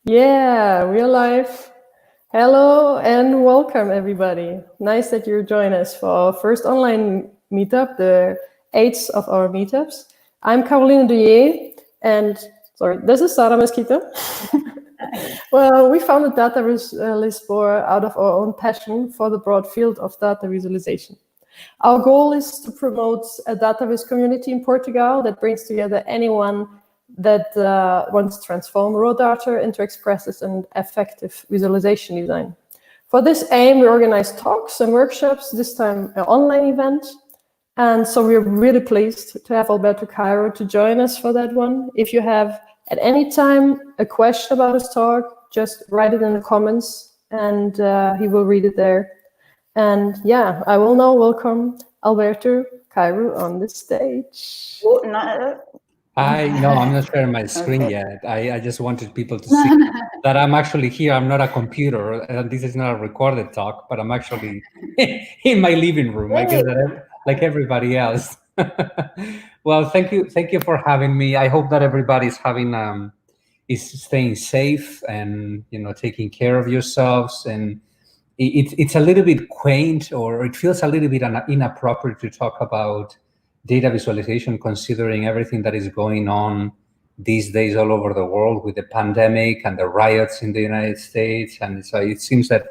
Yeah, real life. Hello and welcome, everybody. Nice that you join us for our first online meetup, the 8th of our meetups. I'm Caroline Douillet, and sorry, this is Sara Mesquita. Well, we founded Data Lisboa out of our own passion for the broad field of data visualization. Our goal is to promote a database community in Portugal that brings together anyone that wants to transform raw data into expressive and effective visualization design. For this aim, we organize talks and workshops, this time an online event. And so we're really pleased to have Alberto Cairo to join us for that one. If you have at any time a question about his talk, just write it in the comments and he will read it there. And yeah, I will now welcome Alberto Cairo on the stage. No, I'm not sharing my screen yet. I just wanted people to see that I'm actually here. I'm not a computer, and this is not a recorded talk, but I'm actually in my living room. I guess that like everybody else. Well, thank you for having me. I hope that everybody's having is staying safe and taking care of yourselves. And it's a little bit quaint, or it feels a little bit inappropriate to talk about data visualization, considering everything that is going on these days all over the world with the pandemic and the riots in the United States. And so it seems that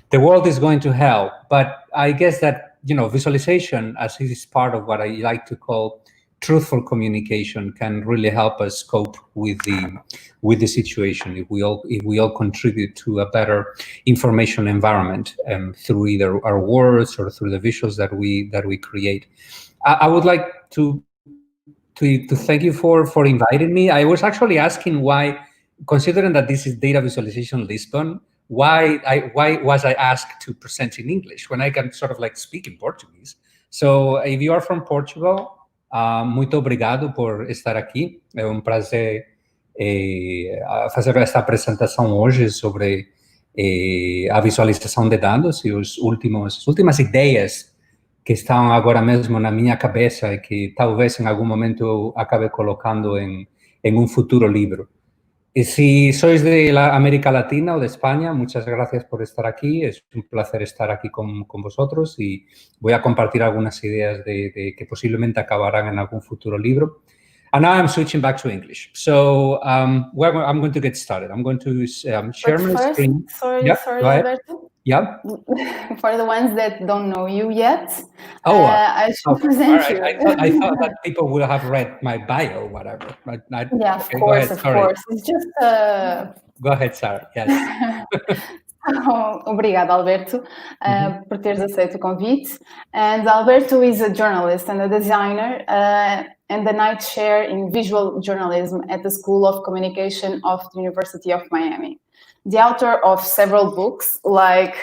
the world is going to hell. But I guess that, visualization, as it is part of what I like to call truthful communication, can really help us cope with the situation if we all contribute to a better information environment through either our words or through the visuals that we create. I would like to thank you for inviting me. I was actually asking why, considering that this is Data Visualization Lisbon, why was I asked to present in English when I can sort of like speak in Portuguese? So if you are from Portugal, muito obrigado por estar aqui. É prazer fazer esta apresentação hoje sobre a visualização de dados e as últimas ideias que estão agora mesmo na minha cabeça e que talvez em algum momento eu acabe colocando em um futuro livro. Y si sois de la América Latina o de España, muchas gracias por estar aquí. Es un placer estar aquí con vosotros y voy a compartir algunas ideas de que posiblemente acabarán en algún futuro libro. And now I'm switching back to English. So I'm going to get started. I'm going to share my screen. Sorry, Alberto. Yeah. For the ones that don't know you yet, I should present you. I thought that people would have read my bio or whatever. But yeah, of course. It's just. Go ahead, Sarah. Yes. Obrigada, Alberto, por teres aceito o convite. And Alberto is a journalist and a designer and the night chair in visual journalism at the School of Communication of the University of Miami. The author of several books, like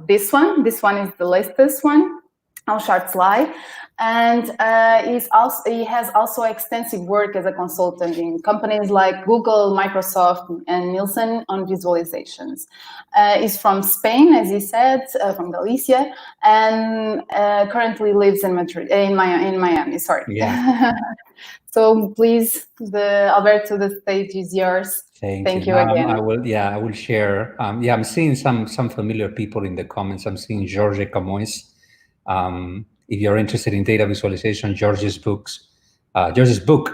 this one. This one is the latest one, How Charts Lie. And he has also extensive work as a consultant in companies like Google, Microsoft, and Nielsen on visualizations. He's from Spain, as he said, from Galicia, and currently lives in Miami. Sorry. Yeah. So please, Alberto, the stage is yours. Thank you again. I will share. I'm seeing some familiar people in the comments. I'm seeing Jorge Camões. If you're interested in data visualization, George's book,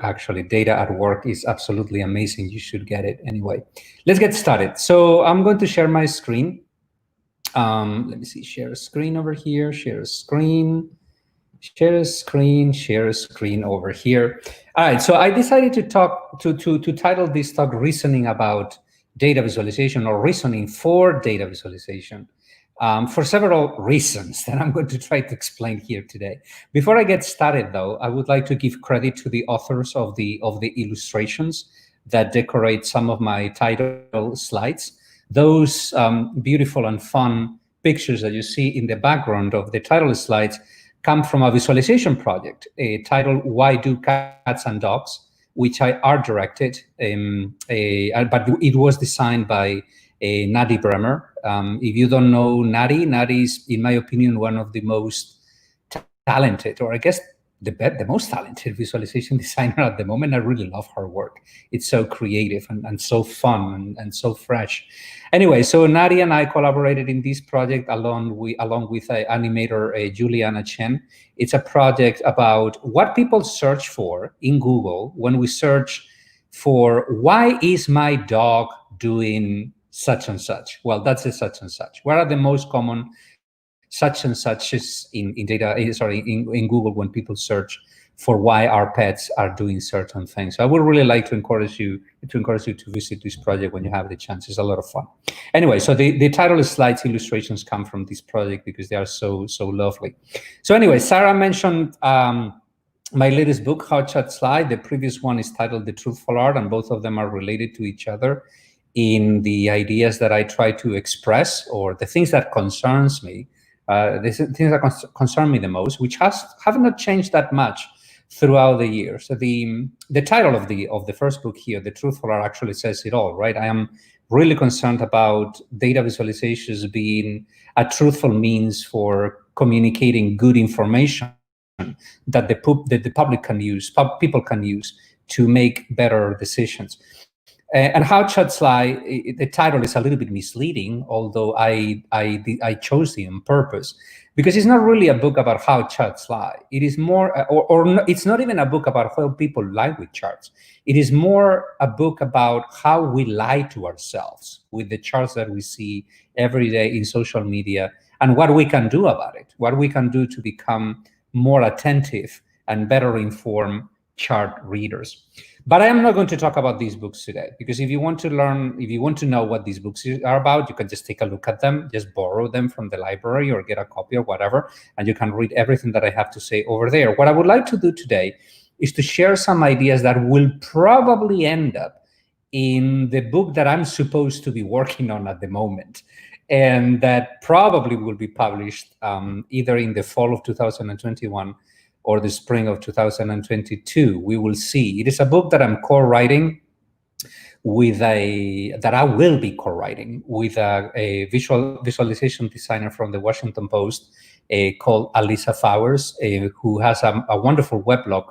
actually, Data at Work, is absolutely amazing. You should get it anyway. Let's get started. So I'm going to share my screen. Let me see, share a screen over here, share a screen over here. All right, so I decided to title this talk Reasoning About Data Visualization, or Reasoning for Data Visualization. For several reasons that I'm going to try to explain here today. Before I get started, though, I would like to give credit to the authors of the illustrations that decorate some of my title slides. Those beautiful and fun pictures that you see in the background of the title slides come from a visualization project titled Why Do Cats and Dogs, which I art directed, but it was designed by Nadi Bremer. If you don't know Nadi is, in my opinion, one of the most talented, or I guess the most talented visualization designer at the moment. I really love her work. It's so creative and so fun and so fresh. Anyway, so Nadia and I collaborated in this project along with animator Juliana Chen. It's a project about what people search for in Google when we search for why is my dog doing such and such. Well, that's a such and such. What are the most common such and suches in Google when people search for why our pets are doing certain things? So I would really like to encourage you to visit this project when you have the chance. It's a lot of fun. Anyway, so the title slides illustrations come from this project because they are so lovely. So anyway, Sarah mentioned my latest book, How Chat Slide. The previous one is titled The Truthful Art, and both of them are related to each other in the ideas that I try to express, or the things that concerns me. The things that concern me the most, which have not changed that much throughout the year. So the title of the first book here, The Truthful Art, actually says it all, right? I am really concerned about data visualizations being a truthful means for communicating good information that the public can use, people can use to make better decisions. And How Chat Slide, the title is a little bit misleading, although I chose it on purpose, because it's not really a book about how charts lie. It is more, it's not even a book about how people lie with charts. It is more a book about how we lie to ourselves with the charts that we see every day in social media, and what we can do about it, what we can do to become more attentive and better informed chart readers. But I am not going to talk about these books today, because if you want to learn, if you want to know what these books are about, you can just take a look at them, just borrow them from the library or get a copy or whatever, and you can read everything that I have to say over there. What I would like to do today is to share some ideas that will probably end up in the book that I'm supposed to be working on at the moment, and that probably will be published either in the fall of 2021 or the spring of 2022. We will see. It is a book that I'm co-writing with that I will be co-writing with a visualization designer from the Washington Post called Alisa Fowers, who has a wonderful weblog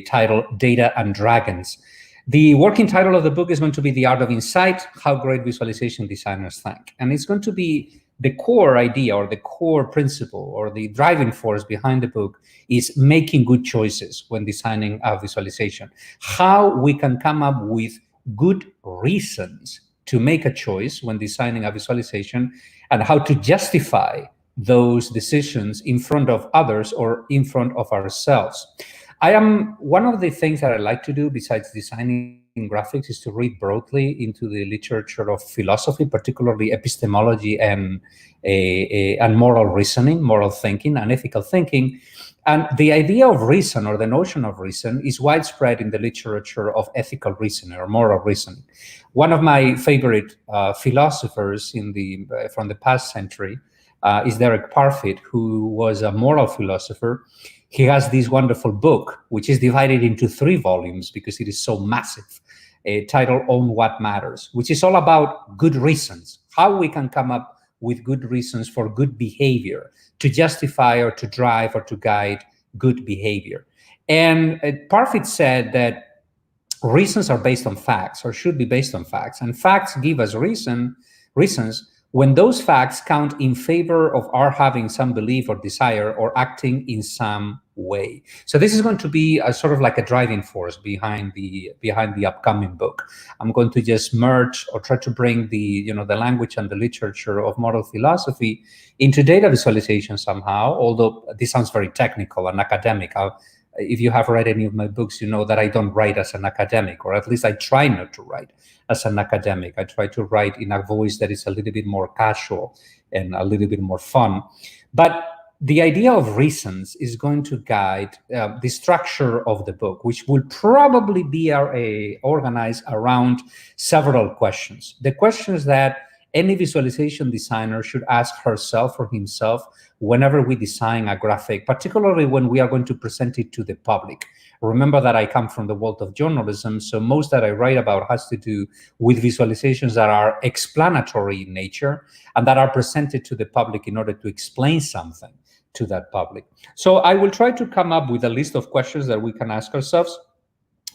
titled Data and Dragons. The working title of the book is going to be The Art of Insight, How Great Visualization Designers Think. And it's going to be the core idea, or the core principle, or the driving force behind the book is making good choices when designing a visualization. How we can come up with good reasons to make a choice when designing a visualization, and how to justify those decisions in front of others or in front of ourselves. One of the things that I like to do besides designing graphics is to read broadly into the literature of philosophy, particularly epistemology and moral reasoning, moral thinking, and ethical thinking. And the idea of reason, or the notion of reason, is widespread in the literature of ethical reasoning or moral reasoning. One of my favorite philosophers from the past century is Derek Parfit, who was a moral philosopher. He has this wonderful book, which is divided into 3 volumes because it is so massive, titled On What Matters, which is all about good reasons, how we can come up with good reasons for good behavior, to justify or to drive or to guide good behavior. And Parfit said that reasons are based on facts, or should be based on facts, and facts give us reasons when those facts count in favor of our having some belief or desire or acting in some way. So this is going to be a sort of like a driving force behind the upcoming book. I'm going to just merge or try to bring the language and the literature of moral philosophy into data visualization somehow, although this sounds very technical and academic. If you have read any of my books, you know that I don't write as an academic, or at least I try not to write as an academic. I try to write in a voice that is a little bit more casual and a little bit more fun. But the idea of reasons is going to guide the structure of the book, which will probably be organized around several questions. The questions that any visualization designer should ask herself or himself whenever we design a graphic, particularly when we are going to present it to the public. Remember that I come from the world of journalism, so most that I write about has to do with visualizations that are explanatory in nature and that are presented to the public in order to explain something, to that public. So I will try to come up with a list of questions that we can ask ourselves.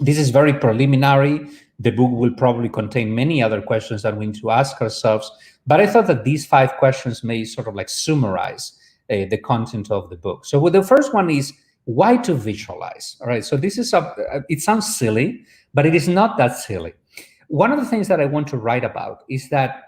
This is very preliminary. The book will probably contain many other questions that we need to ask ourselves, but I thought that these 5 questions may sort of like summarize the content of the book. So the first one is, why to visualize? All right, so this is it sounds silly, but it is not that silly. One of the things that I want to write about is that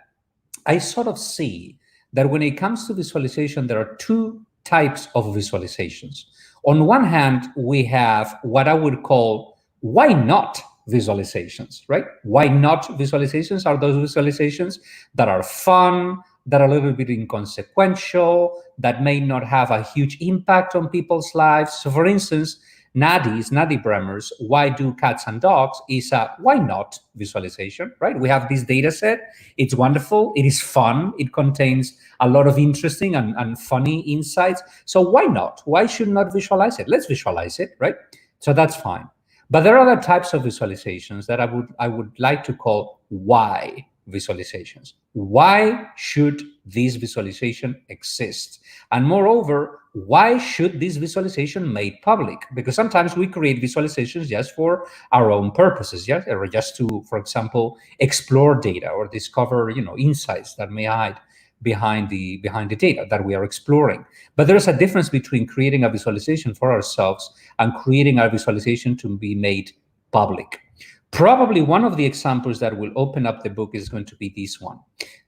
I sort of see that when it comes to visualization, there are 2 types of visualizations. On one hand, we have what I would call why not visualizations, right? Why not visualizations are those visualizations that are fun, that are a little bit inconsequential, that may not have a huge impact on people's lives. So for instance, Nadi Bremer's Why Do Cats and Dogs is a why not visualization, right? We have this data set. It's wonderful. It is fun. It contains a lot of interesting and funny insights. So why not? Why should not visualize it? Let's visualize it, right? So that's fine. But there are other types of visualizations that I would like to call why visualizations. Why should this visualization exist? And moreover, why should this visualization made public? Because sometimes we create visualizations just for our own purposes, yeah, or just to, for example, explore data or discover, insights that may hide behind the data that we are exploring. But there's a difference between creating a visualization for ourselves and creating a visualization to be made public. Probably one of the examples that will open up the book is going to be this one.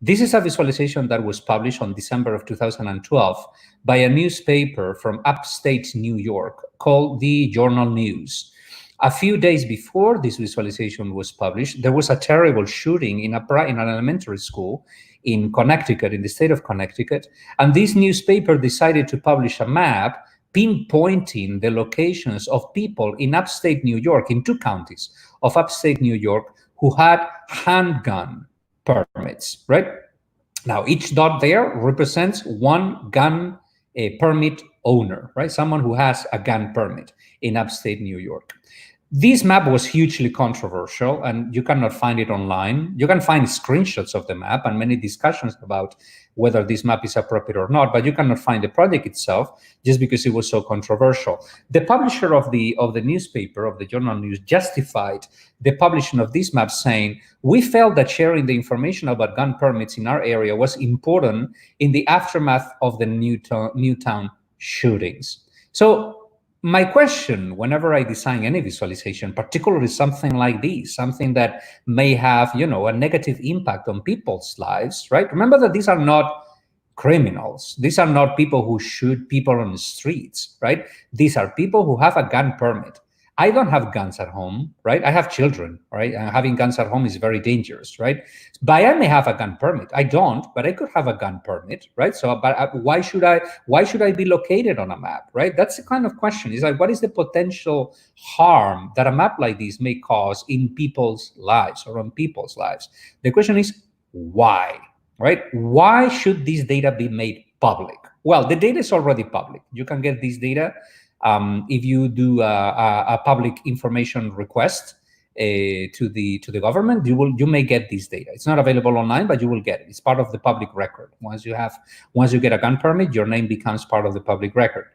This is a visualization that was published on December of 2012 by a newspaper from upstate New York called the Journal News. A few days before this visualization was published, there was a terrible shooting in an elementary school in Connecticut, in the state of Connecticut, and this newspaper decided to publish a map pinpointing the locations of people in upstate New York, in 2 counties of upstate New York, who had handgun permits, right? Now, each dot there represents one gun permit owner, right? Someone who has a gun permit in upstate New York. This map was hugely controversial, and you cannot find it online. You can find screenshots of the map and many discussions about whether this map is appropriate or not, but you cannot find the project itself just because it was so controversial. The publisher of the newspaper, of the Journal News, justified the publishing of this map, saying, "We felt that sharing the information about gun permits in our area was important in the aftermath of the Newtown shootings." So my question, whenever I design any visualization, particularly something like this, something that may have, a negative impact on people's lives, right? Remember that these are not criminals. These are not people who shoot people on the streets, right? These are people who have a gun permit. I don't have guns at home, right? I have children, right? And having guns at home is very dangerous, right? But I may have a gun permit. I don't, but I could have a gun permit, right? So, but why should I be located on a map, right? That's the kind of question. Is like, what is the potential harm that a map like this may cause in people's lives or on people's lives? The question is, why, right? Why should this data be made public? Well, the data is already public. You can get this data if you do a public information request to the government. You may get this data. It's not available online, but you will get it. It's part of the public record. Once you get a gun permit, your name becomes part of the public record.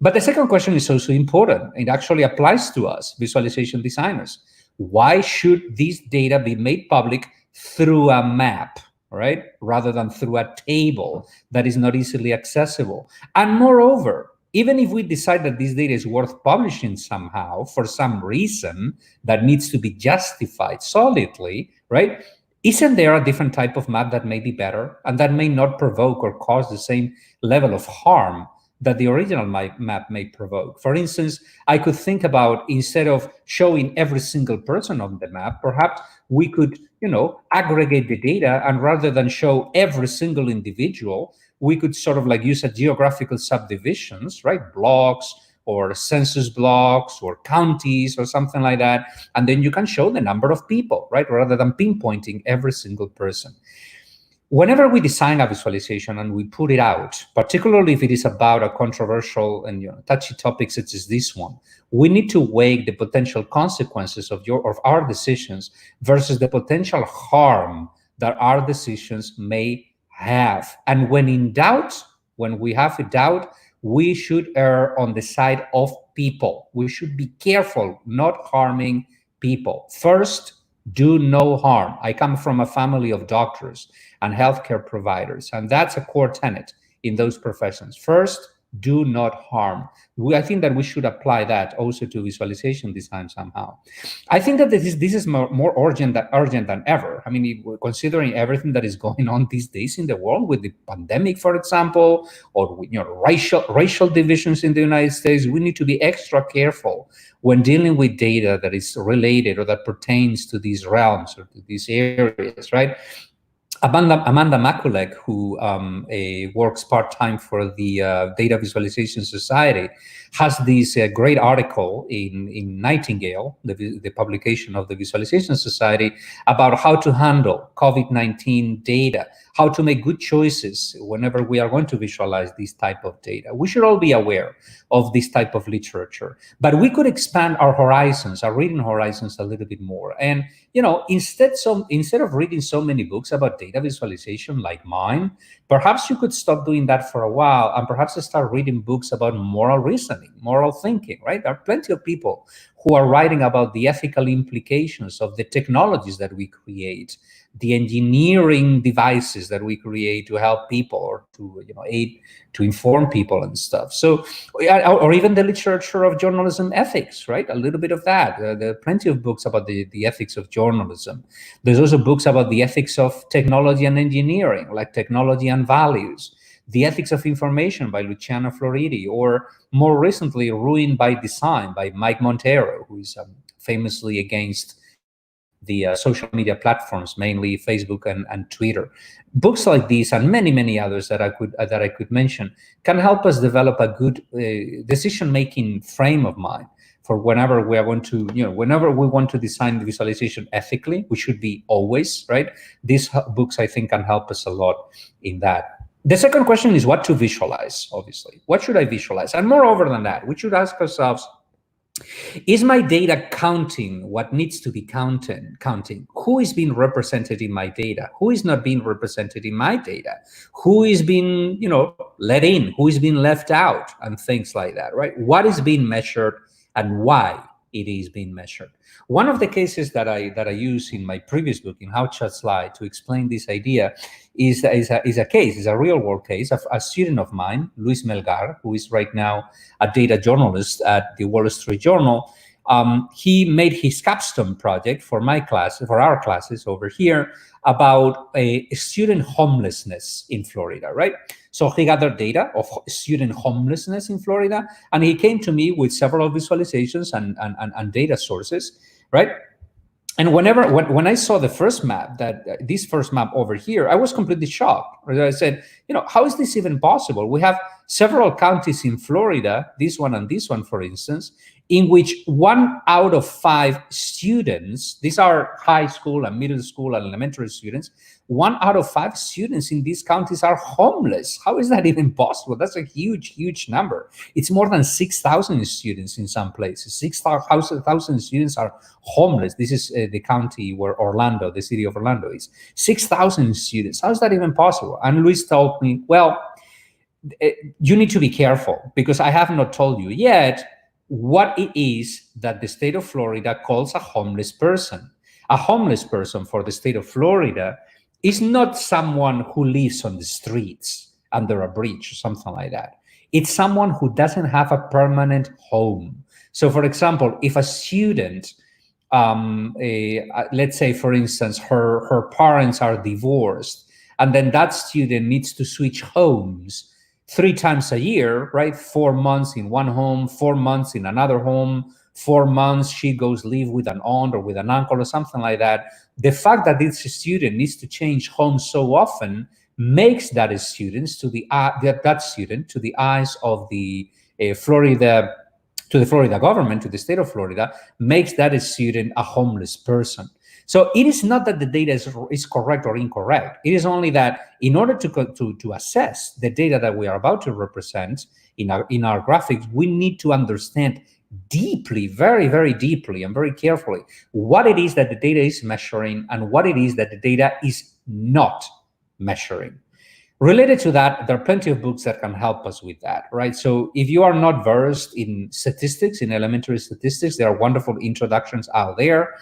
But the second question is also important. It actually applies to us, visualization designers. Why should this data be made public through a map, right, rather than through a table that is not easily accessible? And moreover, even if we decide that this data is worth publishing somehow for some reason that needs to be justified solidly, right? Isn't there a different type of map that may be better and that may not provoke or cause the same level of harm that the original map may provoke? For instance, I could think about, instead of showing every single person on the map, perhaps we could, aggregate the data, and rather than show every single individual, we could sort of like use a geographical subdivisions, right? Blocks or census blocks or counties or something like that. And then you can show the number of people, right? Rather than pinpointing every single person. Whenever we design a visualization and we put it out, particularly if it is about a controversial and touchy topic such as this one, we need to weigh the potential consequences of our decisions versus the potential harm that our decisions may have. And when in doubt, when we have a doubt, we should err on the side of people. We should be careful not harming people. First, do no harm. I come from a family of doctors and healthcare providers, and that's a core tenet in those professions. First, do not harm. I think that we should apply that also to visualization design somehow. I think that this is more urgent than ever. I mean, considering everything that is going on these days in the world with the pandemic, for example, or racial divisions in the United States, we need to be extra careful when dealing with data that is related or that pertains to these realms or to these areas, right? Amanda Makulek, who works part-time for the Data Visualization Society, has this great article in Nightingale, the publication of the Visualization Society, about how to handle COVID-19 data, how to make good choices whenever we are going to visualize this type of data. We should all be aware of this type of literature, but we could expand our horizons, our reading horizons a little bit more. And instead of reading so many books about data visualization like mine, perhaps you could stop doing that for a while and perhaps start reading books about moral reasoning, moral thinking, right? There are plenty of people who are writing about the ethical implications of the technologies that we create, the engineering devices that we create to help people or to aid to inform people and stuff. So, or even the literature of journalism ethics, right? A little bit of that. There are plenty of books about the ethics of journalism. There's also books about the ethics of technology and engineering, like Technology and Values, The Ethics of Information by Luciano Floridi, or more recently, Ruined by Design by Mike Monteiro, who is famously against the social media platforms, mainly Facebook and Twitter. Books like these and many others that I could mention can help us develop a good decision-making frame of mind for whenever we want to design the visualization ethically, which should be always, right? These books, I think, can help us a lot in that. The second question is what to visualize, obviously. What should I visualize? And moreover than that, we should ask ourselves, is my data counting what needs to be counting? Who is being represented in my data? Who is not being represented in my data? Who is being, let in? Who is being left out? And things like that, right? What is being measured and why it is being measured? One of the cases that I use in my previous book, in How Chats Lie, to explain this idea is a real world case of a student of mine, Luis Melgar, who is right now a data journalist at the Wall Street Journal. He made his capstone project for our classes over here, about a student homelessness in Florida, right? So he gathered data of student homelessness in Florida, and he came to me with several visualizations and data sources, right? And when I saw the first map, this first map over here, I was completely shocked. I said, how is this even possible? We have several counties in Florida, this one and this one, for instance, in which 1 out of 5 students, these are high school and middle school and elementary students, 1 out of 5 students in these counties are homeless. How is that even possible? That's a huge number. It's more than 6,000 students in some places. 6,000 students are homeless. This is the county where the city of Orlando is. 6,000 students. How is that even possible? And Luis told me, well, you need to be careful because I have not told you yet what it is that the state of Florida calls a homeless person. A homeless person for the state of Florida is not someone who lives on the streets under a bridge or something like that. It's someone who doesn't have a permanent home. So, for example, if a student, let's say, for instance, her parents are divorced, and then that student needs to switch homes 3 times a year, right? 4 months in one home, 4 months in another home, 4 months she goes live with an aunt or with an uncle or something like that. The fact that this student needs to change homes so often makes that student to the eyes of the Florida government, to the state of Florida, makes that student a homeless person. So it is not that the data is correct or incorrect. It is only that in order to assess the data that we are about to represent in our graphics, we need to understand deeply, very deeply and very carefully what it is that the data is measuring and what it is that the data is not measuring. Related to that, there are plenty of books that can help us with that, right? So if you are not versed in statistics, in elementary statistics, there are wonderful introductions out there.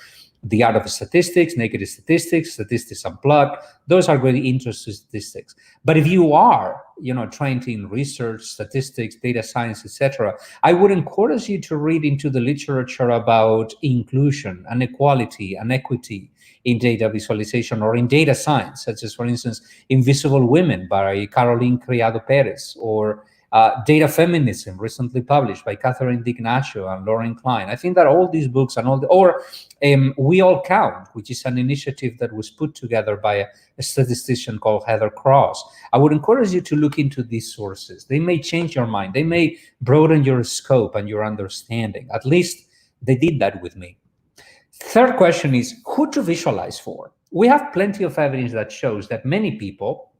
The Art of Statistics, Naked Statistics, Statistics Unplugged, those are great intros to statistics. But if you are, trained in research, statistics, data science, etc., I would encourage you to read into the literature about inclusion and equality and equity in data visualization or in data science, such as, for instance, Invisible Women by Caroline Criado Perez, or Data Feminism, recently published by Catherine D'Ignacio and Lauren Klein. I think that all these books and We All Count, which is an initiative that was put together by a statistician called Heather Cross. I would encourage you to look into these sources. They may change your mind. They may broaden your scope and your understanding. At least they did that with me. Third question is who to visualize for. We have plenty of evidence that shows that many people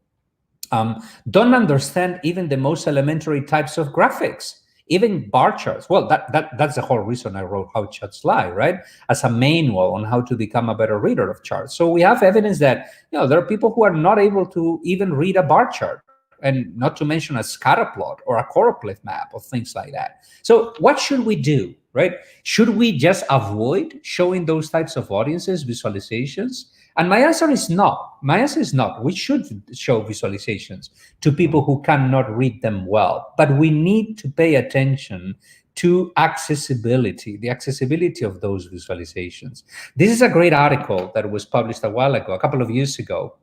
don't understand even the most elementary types of graphics, even bar charts. Well, that's the whole reason I wrote How Charts Lie, right? As a manual on how to become a better reader of charts. So we have evidence that there are people who are not able to even read a bar chart, and not to mention a scatter plot or a choropleth map or things like that. So what should we do, right? Should we just avoid showing those types of audiences visualizations? And my answer is not. My answer is not. We should show visualizations to people who cannot read them well, but we need to pay attention to accessibility, the accessibility of those visualizations. This is a great article that was published a while ago, a couple of years ago,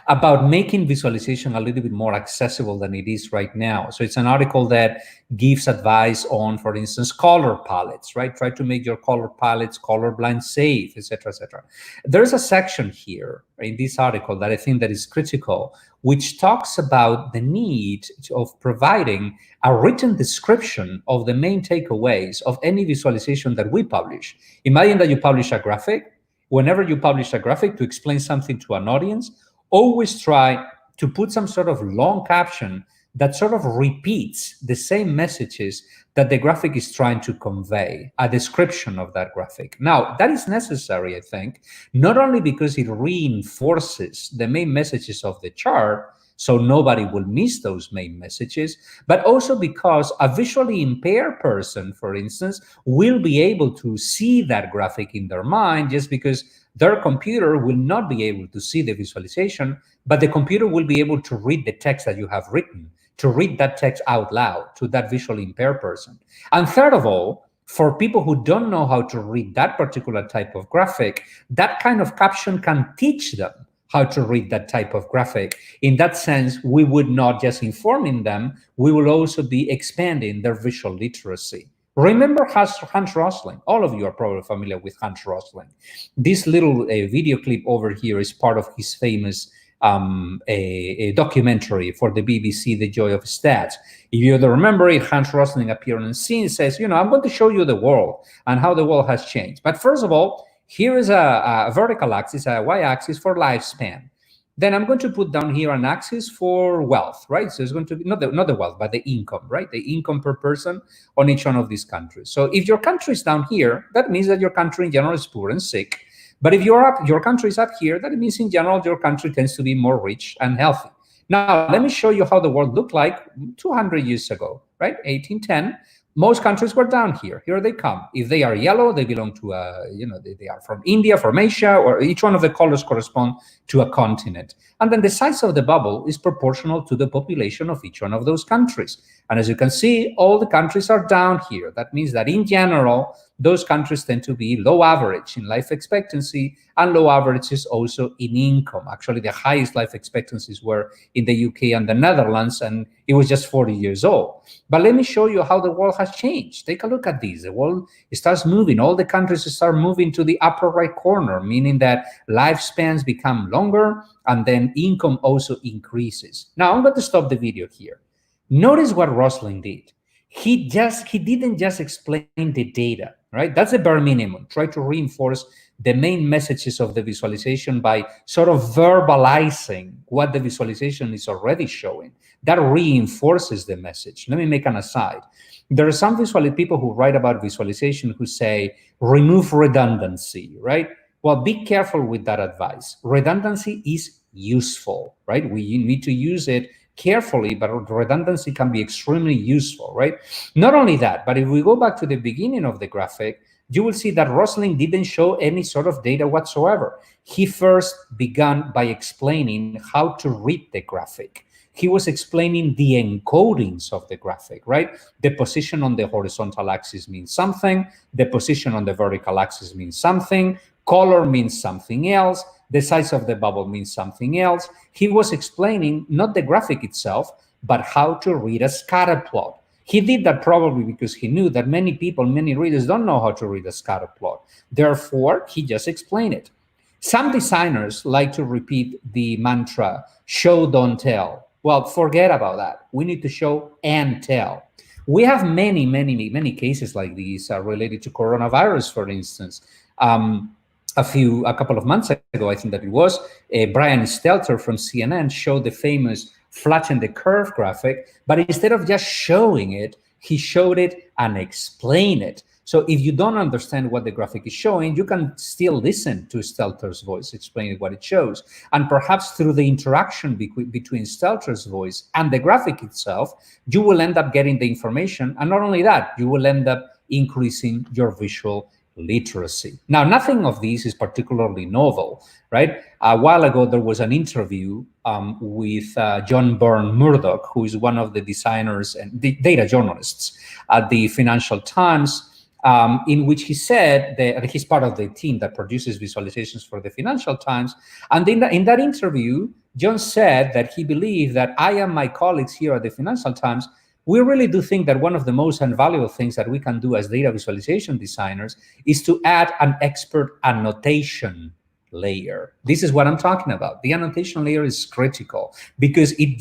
about making visualization a little bit more accessible than it is right now. So it's an article that gives advice on, for instance, color palettes, right? Try to make your color palettes colorblind safe, etc., etc. There's a section here in this article that I think that is critical, which talks about the need of providing a written description of the main takeaways of any visualization that we publish. Imagine that you publish a graphic. Whenever you publish a graphic to explain something to an audience, always try to put some sort of long caption that sort of repeats the same messages that the graphic is trying to convey, a description of that graphic. Now, that is necessary, I think, not only because it reinforces the main messages of the chart, so nobody will miss those main messages, but also because a visually impaired person, for instance, will be able to see that graphic in their mind, just because their computer will not be able to see the visualization, but the computer will be able to read the text that you have written, to read that text out loud to that visually impaired person. And third of all, for people who don't know how to read that particular type of graphic, that kind of caption can teach them how to read that type of graphic. In that sense, we would not just informing them, we will also be expanding their visual literacy. Remember Hans Rosling? All of you are probably familiar with Hans Rosling. This little video clip over here is part of his famous a documentary for the BBC, The Joy of Stats. If you don't remember it, Hans Rosling appeared on scene and says, I'm going to show you the world and how the world has changed. But first of all, here is a vertical axis, a y-axis for lifespan. Then I'm going to put down here an axis for wealth, right? So it's going to be not the wealth, but the income, right? The income per person on each one of these countries. So if your country is down here, that means that your country in general is poor and sick. But if your country is up here, that means in general your country tends to be more rich and healthy. Now, let me show you how the world looked like 200 years ago, right? 1810. Most countries were down here. Here they come. If they are yellow, they belong to they are from India, from Asia, or each one of the colors correspond to a continent. And then the size of the bubble is proportional to the population of each one of those countries. And as you can see, all the countries are down here. That means that in general, those countries tend to be low average in life expectancy and low averages also in income. Actually, the highest life expectancies were in the UK and the Netherlands, and it was just 40 years old. But let me show you how the world has changed. Take a look at this. The world starts moving. All the countries start moving to the upper right corner, meaning that lifespans become longer and then income also increases. Now, I'm going to stop the video here. Notice what Rosling did. He didn't just explain the data, right? That's the bare minimum. Try to reinforce the main messages of the visualization by sort of verbalizing what the visualization is already showing. That reinforces the message. Let me make an aside. There are some people who write about visualization who say, remove redundancy, right? Well, be careful with that advice. Redundancy is useful, right? We need to use it carefully, but redundancy can be extremely useful, right? Not only that, but if we go back to the beginning of the graphic, you will see that Rosling didn't show any sort of data whatsoever. He first began by explaining how to read the graphic. He was explaining the encodings of the graphic, right? The position on the horizontal axis means something, the position on the vertical axis means something, color means something else, the size of the bubble means something else. He was explaining not the graphic itself, but how to read a scatter plot. He did that probably because he knew that many people, many readers don't know how to read a scatter plot. Therefore, he just explained it. Some designers like to repeat the mantra, show, don't tell. Well, forget about that. We need to show and tell. We have many cases like these related to coronavirus, for instance. A couple of months ago, I think that it was, Brian Stelter from CNN showed the famous flatten the curve graphic, but instead of just showing it, he showed it and explained it. So if you don't understand what the graphic is showing, you can still listen to Stelter's voice explaining what it shows. And perhaps through the interaction between Stelter's voice and the graphic itself, you will end up getting the information. And not only that, you will end up increasing your visual literacy. Now, nothing of this is particularly novel, right? A while ago, there was an interview with John Byrne Murdoch, who is one of the designers and the data journalists at the Financial Times, in which he said that he's part of the team that produces visualizations for the Financial Times. And in that interview, John said that he believed that I and my colleagues here at the Financial Times, we really do think that one of the most invaluable things that we can do as data visualization designers is to add an expert annotation layer. This is what I'm talking about. The annotation layer is critical because it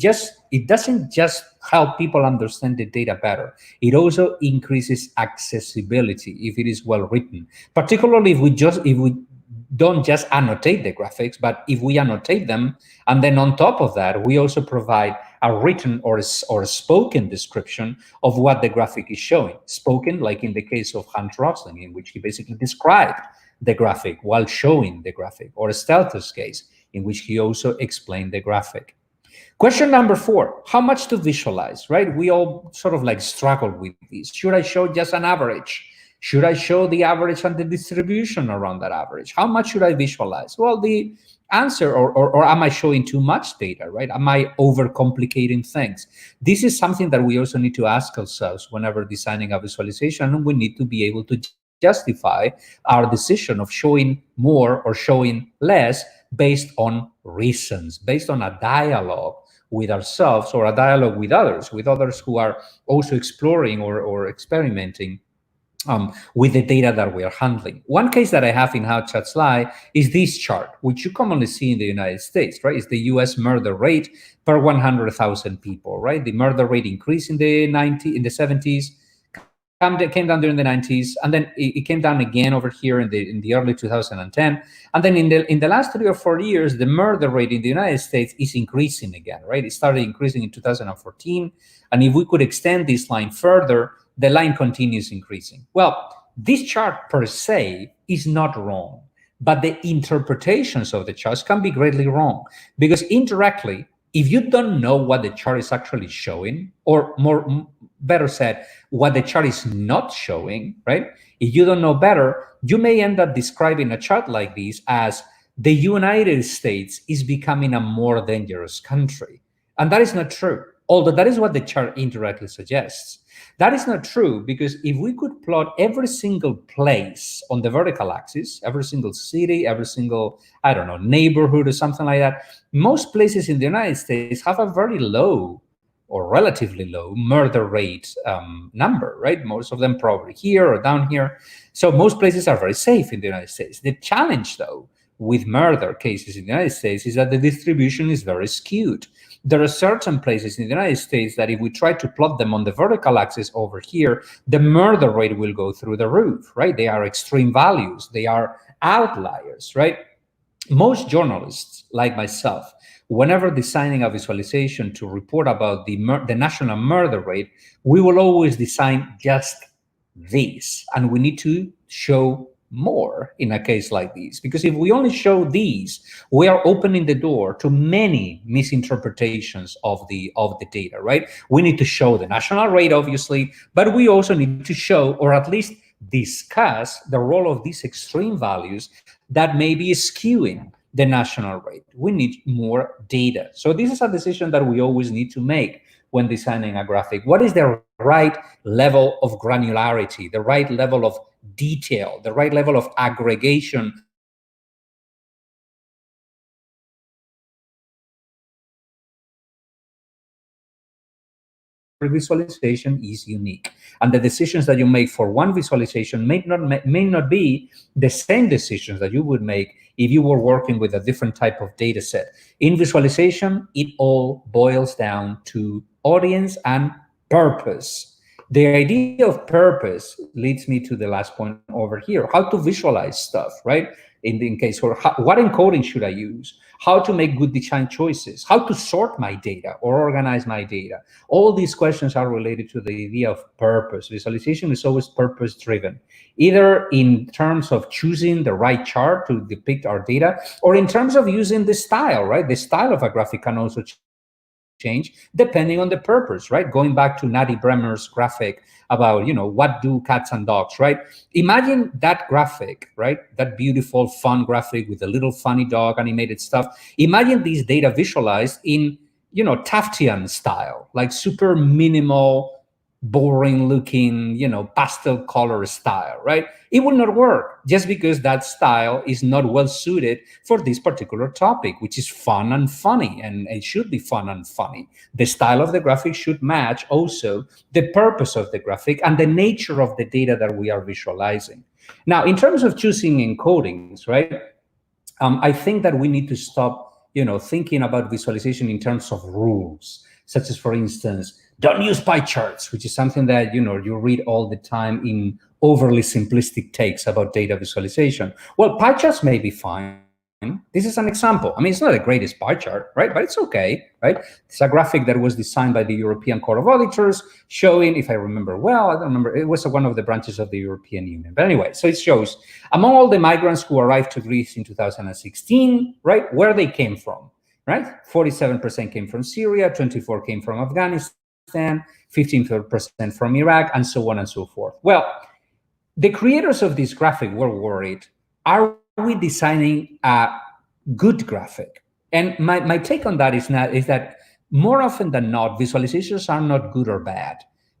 doesn't just help people understand the data better. It also increases accessibility if it is well written, particularly if we don't just annotate the graphics, but if we annotate them, and then on top of that, we also provide a written or a spoken description of what the graphic is showing. Spoken, like in the case of Hans Rosling, in which he basically described the graphic while showing the graphic, or Stelter's case, in which he also explained the graphic. Question number 4, how much to visualize, right? We all sort of like struggle with this. Should I show just an average? Should I show the average and the distribution around that average? How much should I visualize? Well, the answer, or am I showing too much data, right? Am I overcomplicating things? This is something that we also need to ask ourselves whenever designing a visualization, and we need to be able to justify our decision of showing more or showing less based on reasons, based on a dialogue with ourselves or a dialogue with others who are also exploring or experimenting with the data that we are handling. One case that I have in How Chats Lie is this chart, which you commonly see in the United States, right? It's the US murder rate per 100,000 people, right? The murder rate increased in the 70s, came down during the 90s, and then it came down again over here in the early 2010. And then in the last 3 or 4 years, the murder rate in the United States is increasing again, right? It started increasing in 2014. And if we could extend this line further, the line continues increasing. Well, this chart per se is not wrong, but the interpretations of the charts can be greatly wrong, because indirectly, if you don't know what the chart is actually showing, or better said, what the chart is not showing, right? If you don't know better, you may end up describing a chart like this as the United States is becoming a more dangerous country. And that is not true, although that is what the chart indirectly suggests. That is not true, because if we could plot every single place on the vertical axis, every single city, every single, I don't know, neighborhood or something like that, most places in the United States have a very low or relatively low murder rate number, right? Most of them probably here or down here. So most places are very safe in the United States. The challenge, though, with murder cases in the United States is that the distribution is very skewed. There are certain places in the United States that if we try to plot them on the vertical axis over here, the murder rate will go through the roof, right? They are extreme values. They are outliers, right? Most journalists, like myself, whenever designing a visualization to report about the national murder rate, we will always design just this, and we need to show more in a case like this, because if we only show these, we are opening the door to many misinterpretations of the data, right? We need to show the national rate, obviously, but we also need to show, or at least discuss, the role of these extreme values that may be skewing the national rate. We need more data. So this is a decision that we always need to make when designing a graphic. What is the right level of granularity, the right level of detail, the right level of aggregation visualization is unique, and the decisions that you make for one visualization may not be the same decisions that you would make if you were working with a different type of data set. In visualization, it all boils down to audience and purpose. The idea of purpose leads me to the last point over here: how to visualize stuff, right? In case, or what encoding should I use? How to make good design choices? How to sort my data or organize my data? All these questions are related to the idea of purpose. Visualization is always purpose-driven, either in terms of choosing the right chart to depict our data, or in terms of using the style, right? The style of a graphic can also change depending on the purpose, right? Going back to Natty Bremer's graphic about, what do cats and dogs, right? Imagine that graphic, right? That beautiful, fun graphic with a little funny dog animated stuff. Imagine these data visualized in, Taftian style, like super minimal, boring looking, pastel color style, right? It will not work just because that style is not well suited for this particular topic, which is fun and funny, and it should be fun and funny. The style of the graphic should match also the purpose of the graphic and the nature of the data that we are visualizing. Now, in terms of choosing encodings, right? I think that we need to stop, thinking about visualization in terms of rules, such as, for instance, don't use pie charts, which is something that, you read all the time in overly simplistic takes about data visualization. Well, pie charts may be fine. This is an example. I mean, it's not the greatest pie chart, right? But it's okay, right? It's a graphic that was designed by the European Court of Auditors showing, if I remember well, I don't remember, it was one of the branches of the European Union. But anyway, so it shows among all the migrants who arrived to Greece in 2016, right, where they came from, right? 47% came from Syria, 24% came from Afghanistan, 15% from Iraq, and so on and so forth. Well, the creators of this graphic were worried, are we designing a good graphic? And my take on that is that more often than not, visualizations are not good or bad.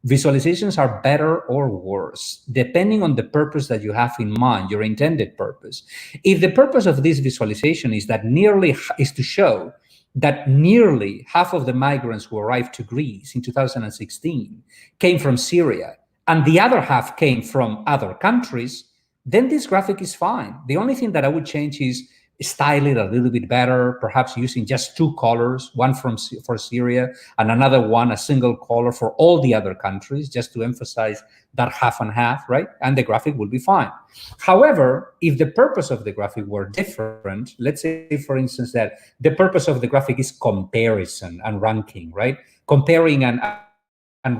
Visualizations are better or worse, depending on the purpose that you have in mind, your intended purpose. If the purpose of this visualization is to show that nearly half of the migrants who arrived to Greece in 2016 came from Syria, and the other half came from other countries, then this graphic is fine. The only thing that I would change is style it a little bit better, perhaps using just two colors, one for Syria and another one, a single color for all the other countries, just to emphasize that half and half, right? And the graphic will be fine. However, if the purpose of the graphic were different, let's say, for instance, that the purpose of the graphic is comparison and ranking, right? Comparing and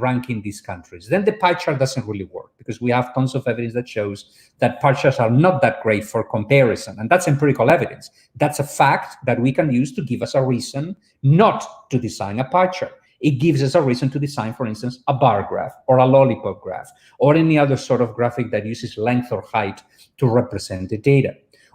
ranking these countries, then the pie chart doesn't really work, because we have tons of evidence that shows that pie charts are not that great for comparison. And that's empirical evidence. That's a fact that we can use to give us a reason not to design a pie chart. It gives us a reason to design, for instance, a bar graph or a lollipop graph or any other sort of graphic that uses length or height to represent the data.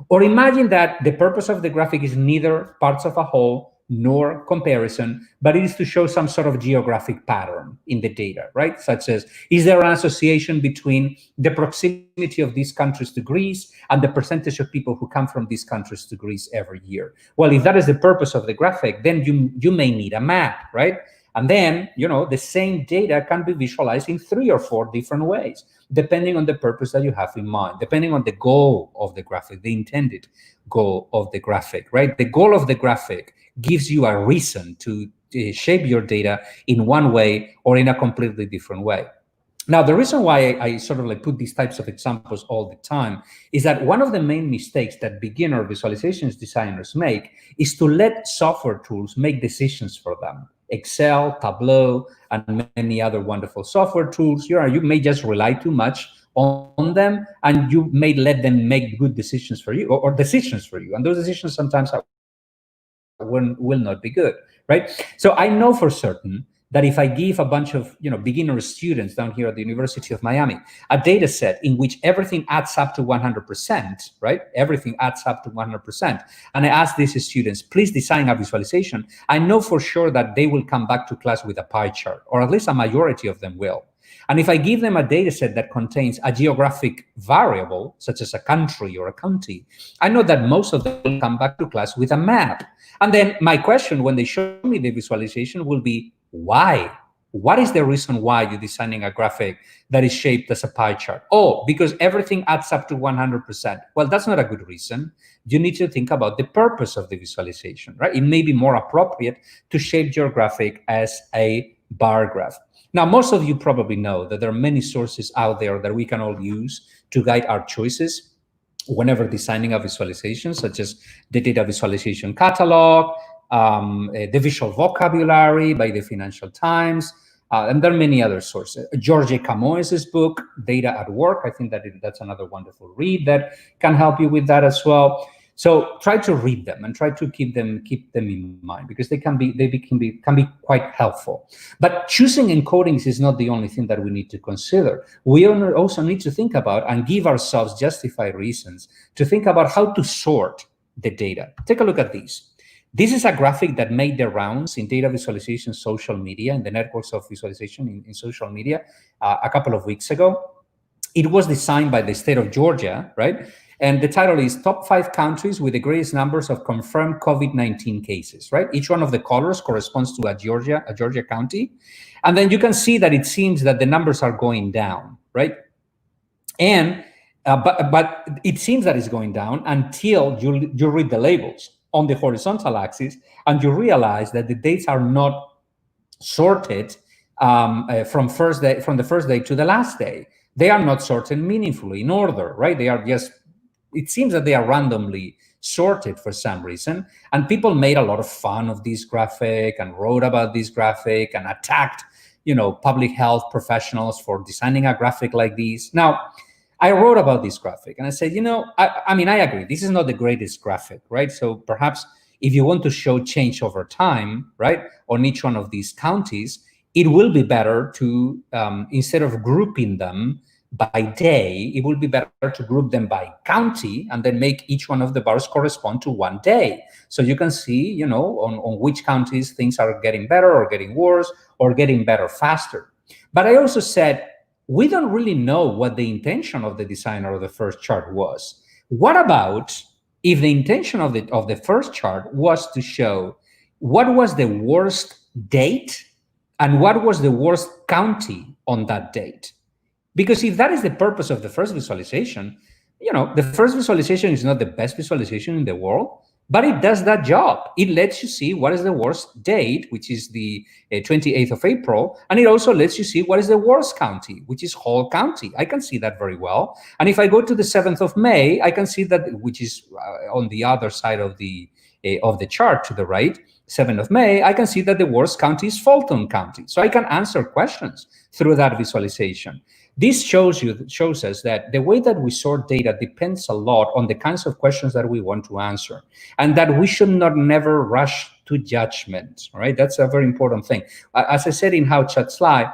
Or imagine that the purpose of the graphic is neither parts of a whole nor comparison, but it is to show some sort of geographic pattern in the data, right? Such as, is there an association between the proximity of these countries to Greece and the percentage of people who come from these countries to Greece every year? Well, if that is the purpose of the graphic, then you may need a map, right? And then, the same data can be visualized in 3 or 4 different ways, depending on the purpose that you have in mind, depending on the goal of the graphic, the intended goal of the graphic, right? The goal of the graphic gives you a reason to shape your data in one way or in a completely different way. Now, the reason why I sort of put these types of examples all the time is that one of the main mistakes that beginner visualizations designers make is to let software tools make decisions for them. Excel, Tableau, and many other wonderful software tools. You may just rely too much on them, and you may let them make good decisions for you, or decisions for you, and those decisions sometimes will not be good, right? So I know for certain that if I give a bunch of beginner students down here at the University of Miami a data set in which everything adds up to 100%, right? Everything adds up to 100%. And I ask these students, please design a visualization. I know for sure that they will come back to class with a pie chart, or at least a majority of them will. And if I give them a data set that contains a geographic variable, such as a country or a county, I know that most of them will come back to class with a map. And then my question when they show me the visualization will be, why? What is the reason why you're designing a graphic that is shaped as a pie chart? Oh, because everything adds up to 100%. Well, that's not a good reason. You need to think about the purpose of the visualization, right? It may be more appropriate to shape your graphic as a bar graph. Now, most of you probably know that there are many sources out there that we can all use to guide our choices whenever designing a visualization, such as the Data Visualization Catalog, the Visual Vocabulary by the Financial Times, and there are many other sources. George Camoes's book, Data at Work, I think that's another wonderful read that can help you with that as well. So try to read them and try to keep them in mind, because they can be quite helpful. But choosing encodings is not the only thing that we need to consider. We also need to think about and give ourselves justified reasons to think about how to sort the data. Take a look at these. This is a graphic that made the rounds in data visualization social media, in the networks of visualization in social media a couple of weeks ago. It was designed by the state of Georgia, right? And the title is Top 5 Countries with the Greatest Numbers of Confirmed COVID-19 Cases, right? Each one of the colors corresponds to a Georgia county. And then you can see that it seems that the numbers are going down, right? And but it seems that it's going down until you read the labels on the horizontal axis, and you realize that the dates are not sorted from the first day to the last day. They are not sorted meaningfully in order, right? They are just, it seems that they are randomly sorted for some reason. And people made a lot of fun of this graphic and wrote about this graphic and attacked, public health professionals for designing a graphic like this. Now, I wrote about this graphic and I said, I agree, this is not the greatest graphic, right? So perhaps if you want to show change over time, right, on each one of these counties, it will be better to, instead of grouping them by day, it will be better to group them by county and then make each one of the bars correspond to one day. So you can see, on which counties things are getting better or getting worse or getting better faster. But I also said, we don't really know what the intention of the designer of the first chart was. What about if the intention of the first chart was to show what was the worst date and what was the worst county on that date? Because if that is the purpose of the first visualization, the first visualization is not the best visualization in the world, but it does that job. It lets you see what is the worst date, which is the 28th of April, and it also lets you see what is the worst county, which is Hall County. I can see that very well. And if I go to the 7th of May, I can see that, which is on the other side of the chart to the right, 7th of May, I can see that the worst county is Fulton County. So I can answer questions through that visualization. This shows us that the way that we sort data depends a lot on the kinds of questions that we want to answer, and that we should never rush to judgment, right? That's a very important thing. As I said in How Chats Lie,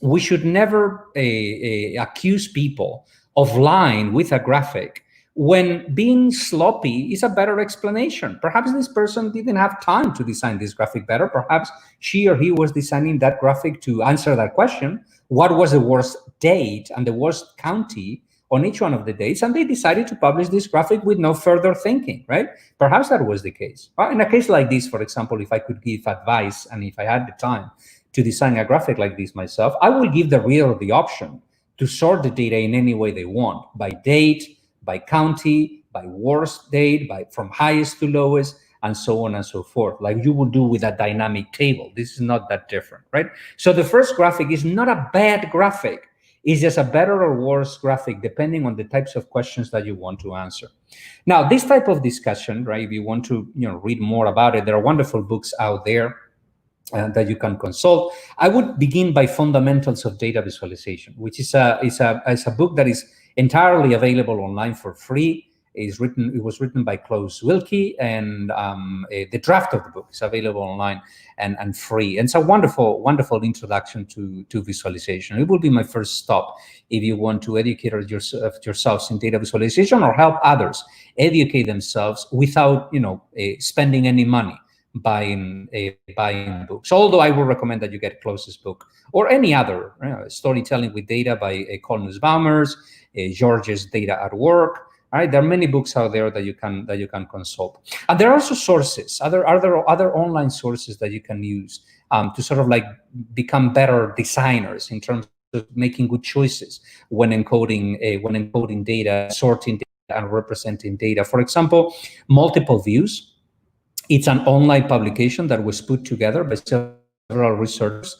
we should never accuse people of lying with a graphic when being sloppy is a better explanation. Perhaps this person didn't have time to design this graphic better. Perhaps she or he was designing that graphic to answer that question. What was the worst date and the worst county on each one of the dates? And they decided to publish this graphic with no further thinking, right? Perhaps that was the case. In a case like this, for example, if I could give advice and if I had the time to design a graphic like this myself, I will give the reader the option to sort the data in any way they want, by date, by county, by worst date, from highest to lowest, and so on and so forth, like you would do with a dynamic table. This is not that different, right? So the first graphic is not a bad graphic. It's just a better or worse graphic, depending on the types of questions that you want to answer. Now, this type of discussion, right, if you want to read more about it, there are wonderful books out there that you can consult. I would begin by Fundamentals of Data Visualization, which is a book that is entirely available online for free. It was written by Klaus Wilke, and the draft of the book is available online and free. And it's a wonderful, wonderful introduction to visualization. It will be my first stop if you want to educate yourselves in data visualization or help others educate themselves without, spending any money buying books. Although I would recommend that you get Klaus's book or any other Storytelling with Data by Colin Nussbaumers, George's Data at Work. All right, there are many books out there that you can consult, and there are also sources. Are there other online sources that you can use to sort of like become better designers in terms of making good choices when encoding data, sorting data, and representing data. For example, Multiple Views. It's an online publication that was put together by several researchers.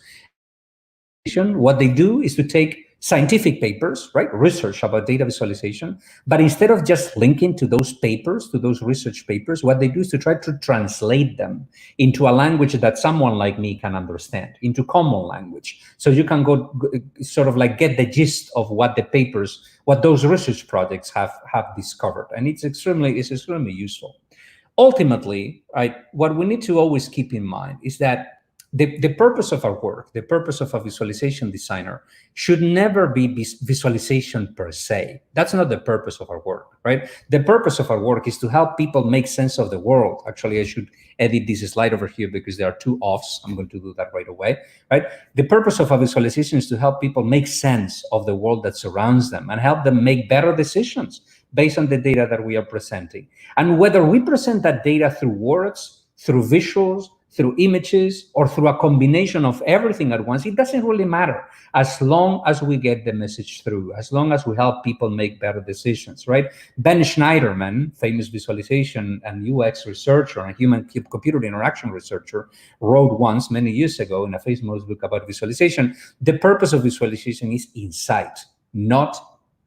What they do is to take scientific papers, right, research about data visualization, but instead of just linking to those papers, to those research papers, what they do is to try to translate them into a language that someone like me can understand, into common language. So you can go sort of like get the gist of what the papers, what those research projects have discovered, and it's extremely useful. Ultimately, right, what we need to always keep in mind is that the purpose of our work, the purpose of a visualization designer should never be visualization per se. That's not the purpose of our work, right? The purpose of our work is to help people make sense of the world. Actually, I should edit this slide over here because there are two offs. I'm going to do that right away, right? The purpose of a visualization is to help people make sense of the world that surrounds them and help them make better decisions based on the data that we are presenting. And whether we present that data through words, through visuals, through images, or through a combination of everything at once, it doesn't really matter as long as we get the message through, as long as we help people make better decisions, right? Ben Schneiderman, famous visualization and UX researcher and human-computer interaction researcher, wrote once, many years ago, in a famous book about visualization, the purpose of visualization is insight, not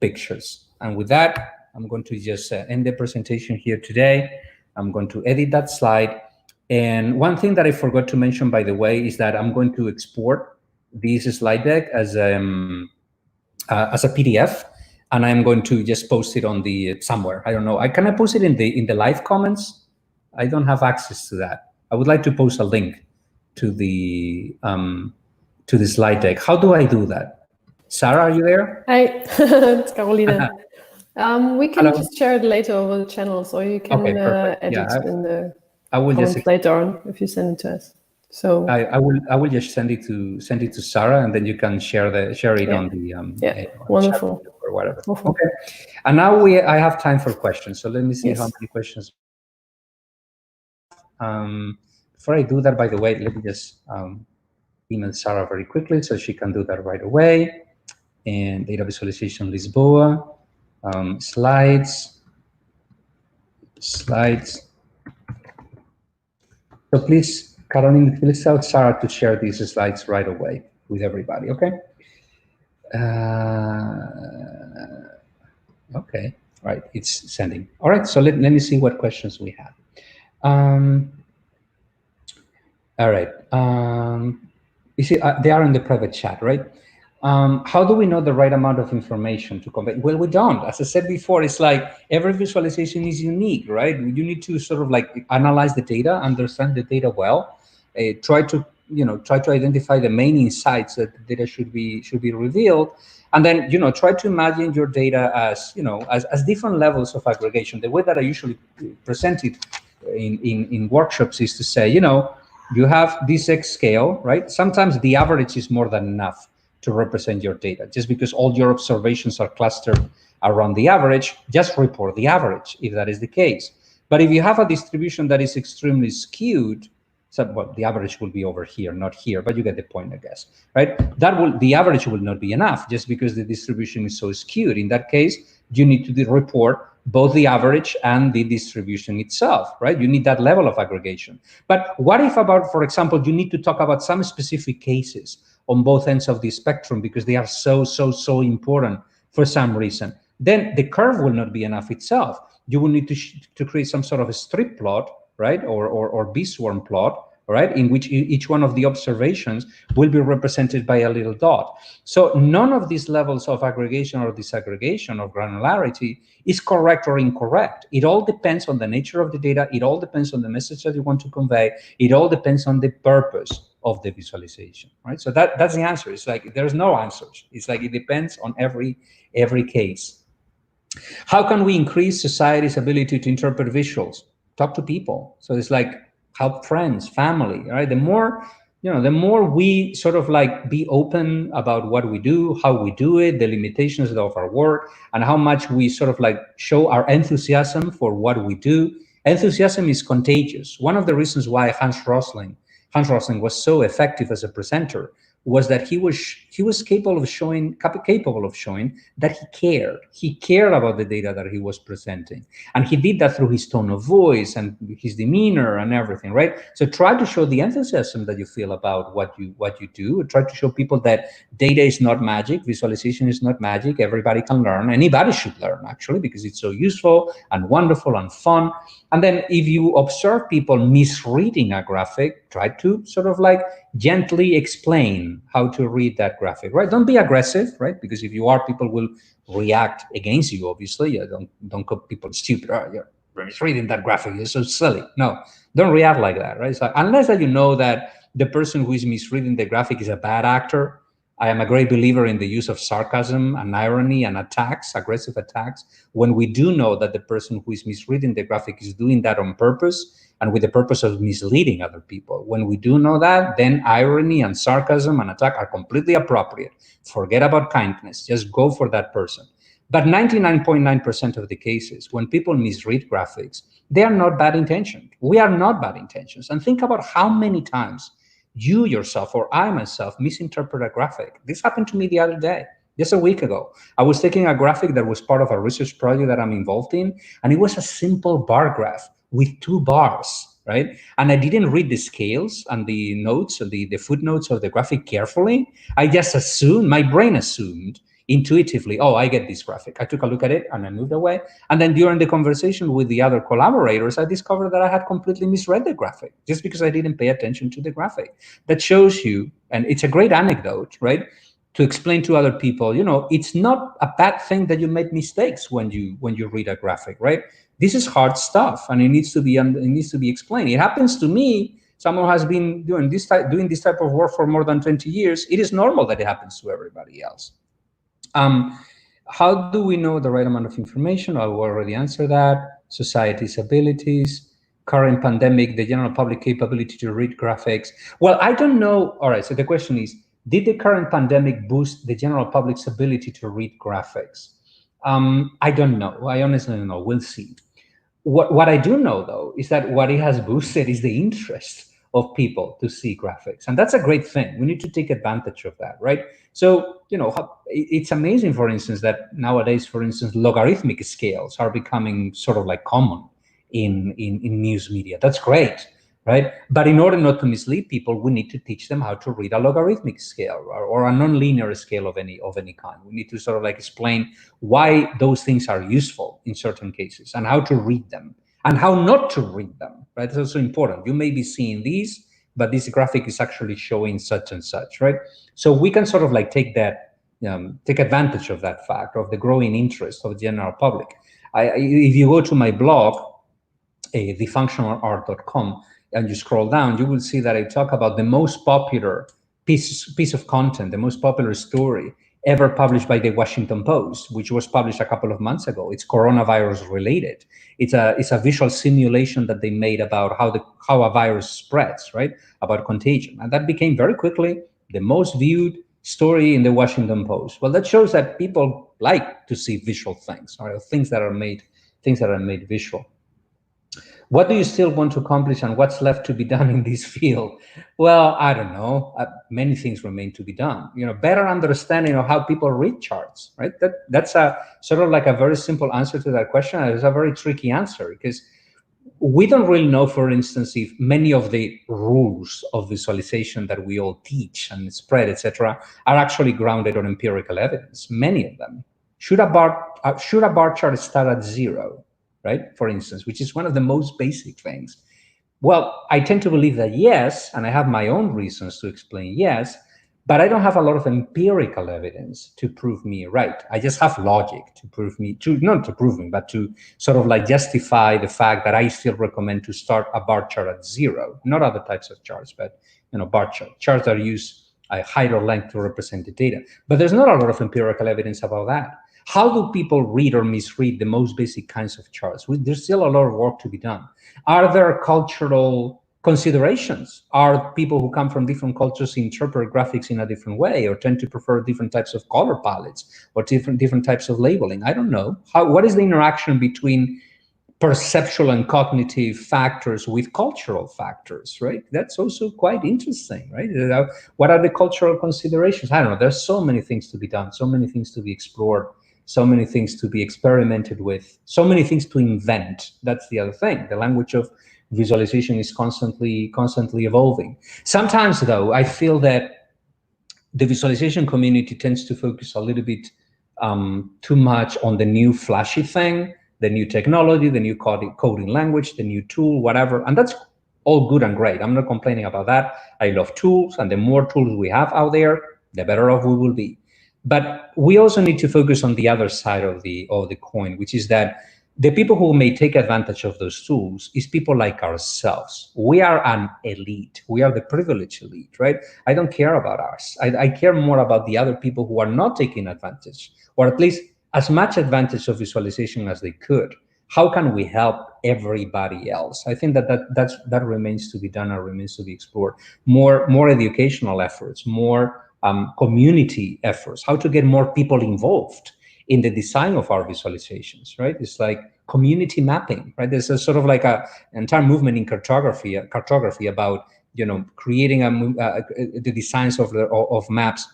pictures. And with that, I'm going to just end the presentation here today. I'm going to edit that slide. And one thing that I forgot to mention, by the way, is that I'm going to export this slide deck as a PDF, and I'm going to just post it on the somewhere. I don't know. Can I post it in the live comments? I don't have access to that. I would like to post a link to the slide deck. How do I do that? Sarah, are you there? Hi, it's Carolina. We can Hello. just share it later over the channel, so you can edit in the comments later on if you send it to us. So I will just send it to Sarah, and then you can share it on the wonderful or whatever. Wonderful. Okay, and now I have time for questions. So let me see how many questions. Before I do that, by the way, let me just email Sarah very quickly so she can do that right away. And data visualization Lisboa, slides. So please, Caroline, please tell Sarah to share these slides right away with everybody, okay? Okay, right, it's sending. All right, so let me see what questions we have. All right, you see, they are in the private chat, right? How do we know the right amount of information to convey? Well, we don't. As I said before, it's like every visualization is unique, right? You need to sort of like analyze the data, understand the data well, try to identify the main insights that the data should be revealed, and then try to imagine your data as as different levels of aggregation. The way that I usually present it in workshops is to say, you have this X scale, right? Sometimes the average is more than enough to represent your data. Just because all your observations are clustered around the average, just report the average if that is the case. But if you have a distribution that is extremely skewed, well, the average will be over here, not here, but you get the point, I guess, right? The average will not be enough just because the distribution is so skewed. In that case, you need to report both the average and the distribution itself, right? You need that level of aggregation. But what if for example, you need to talk about some specific cases on both ends of the spectrum because they are so important for some reason? Then the curve will not be enough itself. You will need to create some sort of a strip plot, right, or B-swarm plot, right? In which each one of the observations will be represented by a little dot. So none of these levels of aggregation or disaggregation or granularity is correct or incorrect. It all depends on the nature of the data. It all depends on the message that you want to convey. It all depends on the purpose of the visualization, right? So that's the answer. It's like there's no answers. It's like it depends on every case. How can we increase society's ability to interpret visuals? Talk to people. So it's like help friends, family, right? The more we sort of like be open about what we do, how we do it, the limitations of our work, and how much we sort of like show our enthusiasm for what we do. Enthusiasm is contagious. One of the reasons why Hans Rosling was so effective as a presenter was that he was capable of showing that he cared. He cared about the data that he was presenting, and he did that through his tone of voice and his demeanor and everything, right? So try to show the enthusiasm that you feel about what you do. Try to show people that data is not magic, visualization is not magic. Everybody can learn. Anybody should learn, actually, because it's so useful and wonderful and fun. And then if you observe people misreading a graphic, try to sort of like gently explain how to read that graphic, right? Don't be aggressive, right? Because if you are, people will react against you, obviously. Don't call people stupid. Oh, you're misreading that graphic, you're so silly. No, don't react like that, right? So unless that you know that the person who is misreading the graphic is a bad actor. I am a great believer in the use of sarcasm and irony and attacks, aggressive attacks, when we do know that the person who is misreading the graphic is doing that on purpose and with the purpose of misleading other people. When we do know that, then irony and sarcasm and attack are completely appropriate. Forget about kindness, just go for that person. But 99.9% of the cases, when people misread graphics, they are not bad intentioned. We are not bad intentions. And think about how many times you yourself or I myself misinterpret a graphic. This happened to me the other day, just a week ago. I was taking a graphic that was part of a research project that I'm involved in, and it was a simple bar graph with 2 bars, right? And I didn't read the scales and the notes, and the footnotes of the graphic carefully. I just assumed, my brain assumed intuitively, oh, I get this graphic. I took a look at it and I moved away. And then during the conversation with the other collaborators, I discovered that I had completely misread the graphic just because I didn't pay attention to the graphic. That shows you, and it's a great anecdote, right? To explain to other people, it's not a bad thing that you make mistakes when you read a graphic, right? This is hard stuff, and it needs to be explained. It happens to me. Someone has been doing this type of work for more than 20 years. It is normal that it happens to everybody else. How do we know the right amount of information? I will already answer that. Society's abilities, current pandemic, the general public capability to read graphics. Well, I don't know. All right, so the question is, did the current pandemic boost the general public's ability to read graphics? I don't know. I honestly don't know. We'll see. What I do know, though, is that what it has boosted is the interest of people to see graphics. And that's a great thing. We need to take advantage of that, right? So, it's amazing, for instance, that nowadays, for instance, logarithmic scales are becoming sort of like common in news media. That's great, right? But in order not to mislead people, we need to teach them how to read a logarithmic scale or a nonlinear scale of any kind. We need to sort of like explain why those things are useful in certain cases and how to read them and how not to read them, right? It's also important. You may be seeing these, but this graphic is actually showing such and such, right? So we can sort of like take advantage of that fact, of the growing interest of the general public. If you go to my blog, thefunctionalart.com, and you scroll down, you will see that I talk about the most popular piece of content, the most popular story ever published by the Washington Post, which was published a couple of months ago. It's coronavirus related. It's a visual simulation that they made about how a virus spreads, right? About contagion. And that became very quickly the most viewed story in the Washington Post. Well, that shows that people like to see visual things, or things that are made visual. What do you still want to accomplish, and what's left to be done in this field? Well, I don't know. Many things remain to be done. Better understanding of how people read charts, right? That's a sort of like a very simple answer to that question. It's a very tricky answer because we don't really know, for instance, if many of the rules of visualization that we all teach and spread, etc., are actually grounded on empirical evidence. Many of them. Should a bar chart start at 0? Right, for instance, which is one of the most basic things. Well, I tend to believe that yes, and I have my own reasons to explain yes, but I don't have a lot of empirical evidence to prove me right. I just have logic to prove me, not to prove me, but to sort of like justify the fact that I still recommend to start a bar chart at 0, not other types of charts, but bar charts that use a higher length to represent the data. But there's not a lot of empirical evidence about that. How do people read or misread the most basic kinds of charts? There's still a lot of work to be done. Are there cultural considerations? Are people who come from different cultures interpret graphics in a different way, or tend to prefer different types of color palettes, or different types of labeling? I don't know. What is the interaction between perceptual and cognitive factors with cultural factors, right? That's also quite interesting, right? What are the cultural considerations? I don't know. There's so many things to be done, so many things to be explored, so many things to be experimented with, so many things to invent. That's the other thing. The language of visualization is constantly evolving. Sometimes, though, I feel that the visualization community tends to focus a little bit too much on the new flashy thing, the new technology, the new coding language, the new tool, whatever. And that's all good and great. I'm not complaining about that. I love tools, and the more tools we have out there, the better off we will be. But we also need to focus on the other side of the coin, which is that the people who may take advantage of those tools is people like ourselves. We are an elite. We are the privileged elite, right? I don't care about us. I care more about the other people who are not taking advantage, or at least as much advantage of visualization as they could. How can we help everybody else? I think that remains to be done and remains to be explored. More educational efforts, more community efforts, how to get more people involved in the design of our visualizations, right? It's like community mapping, right? There's a sort of like an entire movement in cartography about, creating the designs of maps,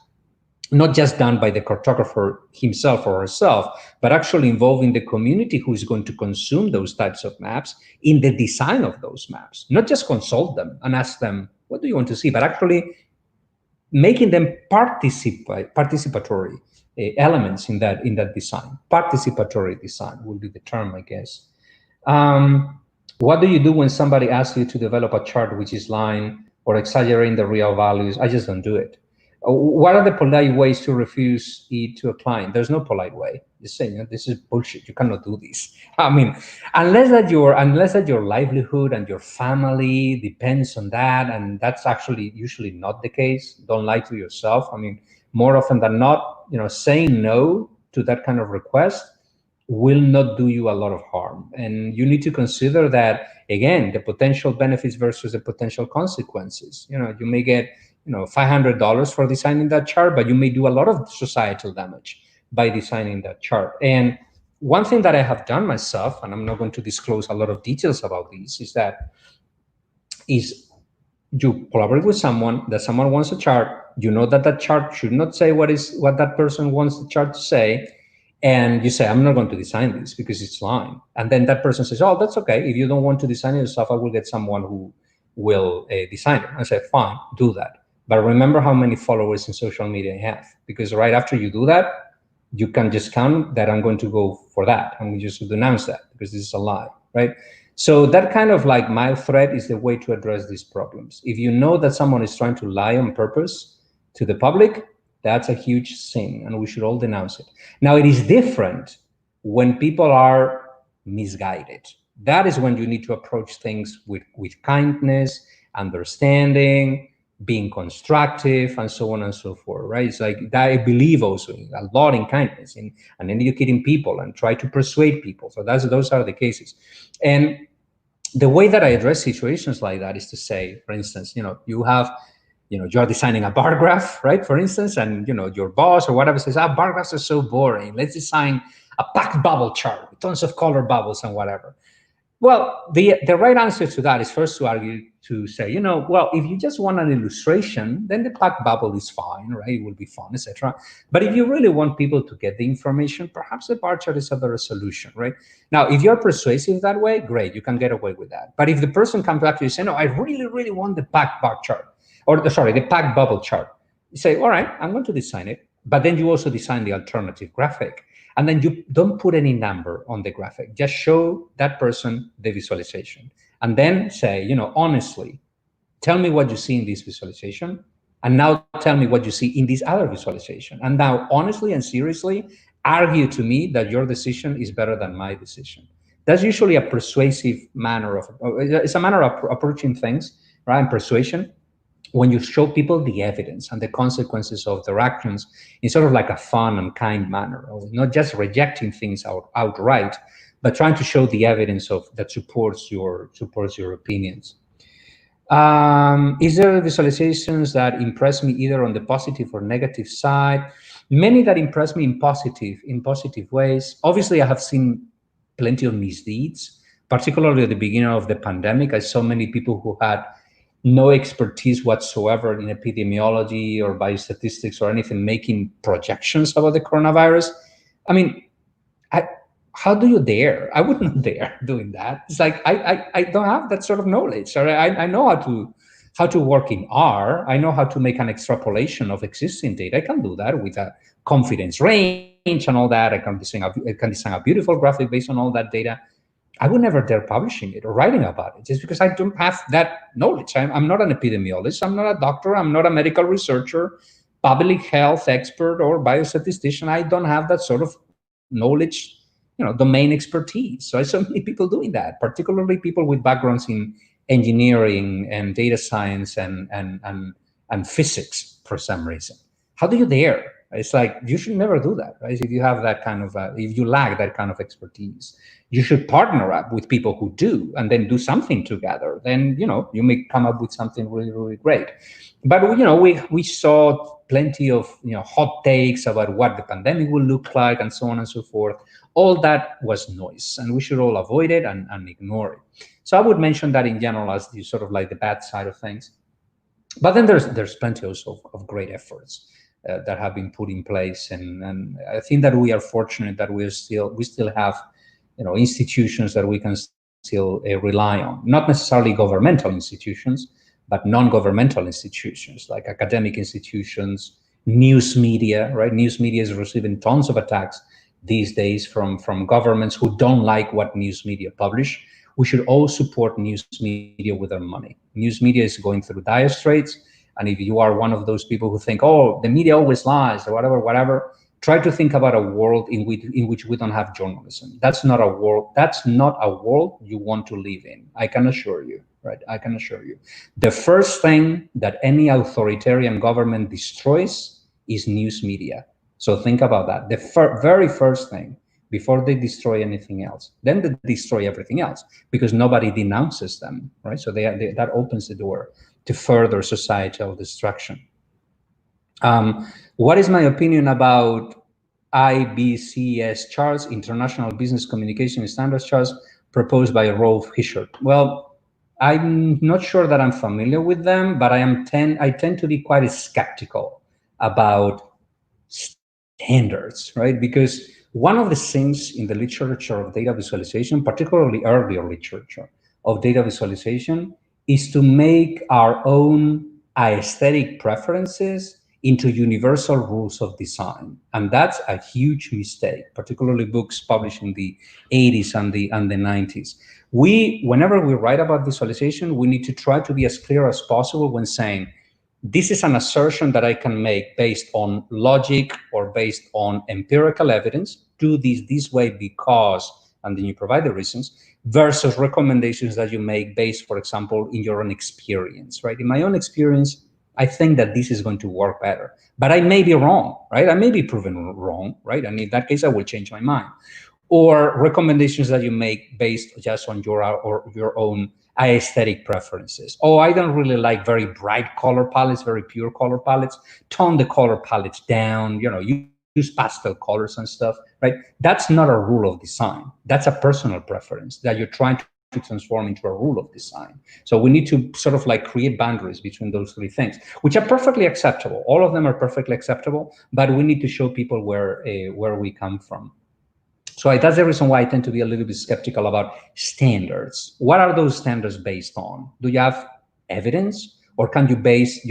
not just done by the cartographer himself or herself, but actually involving the community who is going to consume those types of maps in the design of those maps. Not just consult them and ask them, what do you want to see? But actually making them participatory elements in that design. Participatory design will be the term, I guess. What do you do when somebody asks you to develop a chart which is lying or exaggerating the real values? I just don't do it. What are the polite ways to refuse it to a client? There's no polite way. Just saying, this is bullshit. You cannot do this. I mean, unless that your livelihood and your family depends on that, and that's actually usually not the case. Don't lie to yourself. I mean, more often than not, saying no to that kind of request will not do you a lot of harm. And you need to consider that, again, the potential benefits versus the potential consequences. You may get $500 for designing that chart, but you may do a lot of societal damage by designing that chart. And one thing that I have done myself, and I'm not going to disclose a lot of details about this, is you collaborate with someone, that someone wants a chart, that chart should not say what that person wants the chart to say, and you say, I'm not going to design this because it's lying. And then that person says, oh, that's okay. If you don't want to design it yourself, I will get someone who will design it. I say, fine, do that. But remember how many followers in social media you have, because right after you do that, you can just count that I'm going to go for that. And we just denounce that because this is a lie, right? So that kind of like mild threat is the way to address these problems. If you know that someone is trying to lie on purpose to the public, that's a huge sin, and we should all denounce it. Now, it is different when people are misguided. That is when you need to approach things with kindness, understanding, being constructive, and so on and so forth, right? It's like that. I believe also a lot in kindness and educating people and try to persuade people. So those are the cases. And the way that I address situations like that is to say, for instance, you're designing a bar graph, right? For instance, and your boss or whatever says, bar graphs are so boring. Let's design a packed bubble chart with tons of color bubbles and whatever. Well, the right answer to that is first to say, well, if you just want an illustration, then the packed bubble is fine, right? It will be fun, etc. But if you really want people to get the information, perhaps the bar chart is a better solution, right? Now, if you're persuasive that way, great, you can get away with that. But if the person comes back to you and say, no, I really, really want the packed bar chart, the packed bubble chart, you say, all right, I'm going to design it. But then you also design the alternative graphic. And then you don't put any number on the graphic. Just show that person the visualization. and then say, you know, honestly, tell me what you see in this visualization, and now tell me what you see in this other visualization, and now honestly and seriously argue to me that your decision is better than my decision. That's usually a persuasive manner of, it's a manner of approaching things, right? And persuasion, when you show people the evidence and the consequences of their actions in sort of like a fun and kind manner, not just rejecting things outright, but trying to show the evidence of that supports your opinions. Is there visualizations that impress me either on the positive or negative side? Many that impress me in positive ways. Obviously, I have seen plenty of misdeeds, particularly at the beginning of the pandemic. I saw many people who had no expertise whatsoever in epidemiology or biostatistics or anything, making projections about the coronavirus. I mean, how do you dare? I wouldn't dare doing that. It's like, I don't have that sort of knowledge. Or I know how to work in R. I know how to make an extrapolation of existing data. I can do that with a confidence range and all that. I can design a beautiful graphic based on all that data. I would never dare publishing it or writing about it, just because I don't have that knowledge. I'm not an epidemiologist. I'm not a doctor. I'm not a medical researcher, public health expert, or biostatistician. I don't have that sort of knowledge, domain expertise. So I saw many people doing that, particularly people with backgrounds in engineering and data science and physics for some reason. How do you dare? It's like, you should never do that, right? If you have that kind of, if you lack that kind of expertise, you should partner up with people who do, and then do something together. Then, you may come up with something really, really great. But, we saw plenty of, hot takes about what the pandemic will look like and so on and so forth. All that was noise, and we should all avoid it and ignore it. So I would mention that in general as the sort of like the bad side of things. But then there's plenty also of great efforts that have been put in place, and I think that we are fortunate that we still have, institutions that we can still rely on. Not necessarily governmental institutions, but non-governmental institutions like academic institutions, news media. Right, news media is receiving tons of attacks these days from governments who don't like what news media publish. We should all support news media with our money. News media is going through dire straits. And if you are one of those people who think, oh, the media always lies or whatever, try to think about a world in which we don't have journalism. That's not a world you want to live in. I can assure you, right? I can assure you. The first thing that any authoritarian government destroys is news media. So think about that. The very first thing, before they destroy anything else. Then they destroy everything else because nobody denounces them, right? So that opens the door to further societal destruction. What is my opinion about IBCS charts, International Business Communication Standards charts, proposed by Rolf Hischert? Well, I'm not sure that I'm familiar with them, but I tend to be quite skeptical about standards, right? Because one of the things in the literature of data visualization, particularly earlier literature of data visualization, is to make our own aesthetic preferences into universal rules of design. And that's a huge mistake, particularly books published in the 80s and the 90s. Whenever we write about visualization, we need to try to be as clear as possible when saying, this is an assertion that I can make based on logic or based on empirical evidence. Do this way because, and then you provide the reasons, versus recommendations that you make based, for example, in your own experience, right? In my own experience, I think that this is going to work better, but I may be wrong, right? I may be proven wrong, right? And in that case, I will change my mind. Or recommendations that you make based just on your own aesthetic preferences. Oh, I don't really like very bright color palettes, very pure color palettes. Tone the color palettes down, use pastel colors and stuff, right? That's not a rule of design. That's a personal preference that you're trying to transform into a rule of design. So we need to sort of like create boundaries between those three things, which are perfectly acceptable. All of them are perfectly acceptable, but we need to show people where we come from. So that's the reason why I tend to be a little bit skeptical about standards. What are those standards based on? Do you have evidence, or can you base,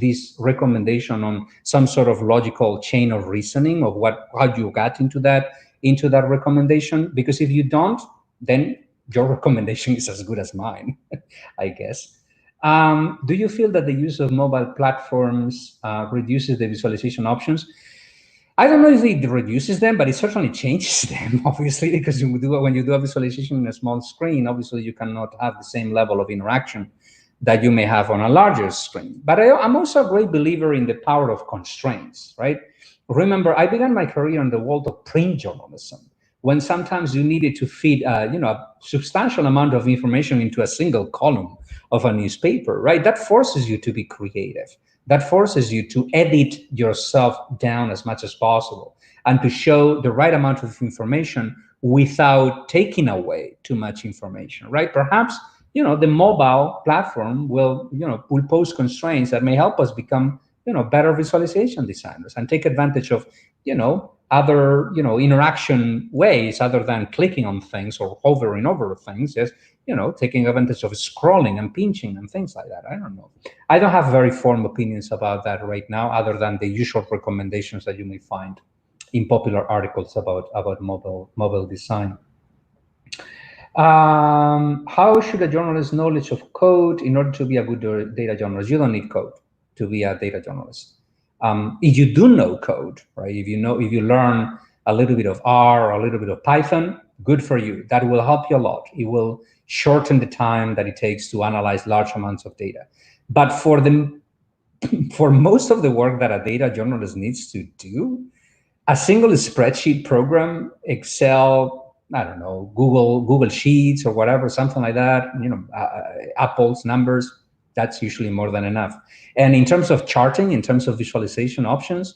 this recommendation on some sort of logical chain of reasoning of how you got into that recommendation? Because if you don't, then your recommendation is as good as mine, I guess. Do you feel that the use of mobile platforms reduces the visualization options? I don't know if it reduces them, but it certainly changes them, obviously, because when you do a visualization in a small screen, obviously you cannot have the same level of interaction that you may have on a larger screen. But I'm also a great believer in the power of constraints, right? Remember, I began my career in the world of print journalism, when sometimes you needed to feed a substantial amount of information into a single column of a newspaper, right? That forces you to be creative. That forces you to edit yourself down as much as possible and to show the right amount of information without taking away too much information, right? Perhaps, the mobile platform will pose constraints that may help us become, better visualization designers and take advantage of, other, interaction ways other than clicking on things or hovering over things. Yes, taking advantage of scrolling and pinching and things like that. I don't know. I don't have very formed opinions about that right now, other than the usual recommendations that you may find in popular articles about mobile design. How should a journalist's knowledge of code in order to be a good data journalist? You don't need code to be a data journalist. If you do know code, right? If you learn a little bit of R or a little bit of Python, good for you. That will help you a lot. It will shorten the time that it takes to analyze large amounts of data. But for most of the work that a data journalist needs to do, a single spreadsheet program, Excel, I don't know, Google Sheets or whatever, something like that, Apple's numbers, that's usually more than enough. And in terms of charting, in terms of visualization options,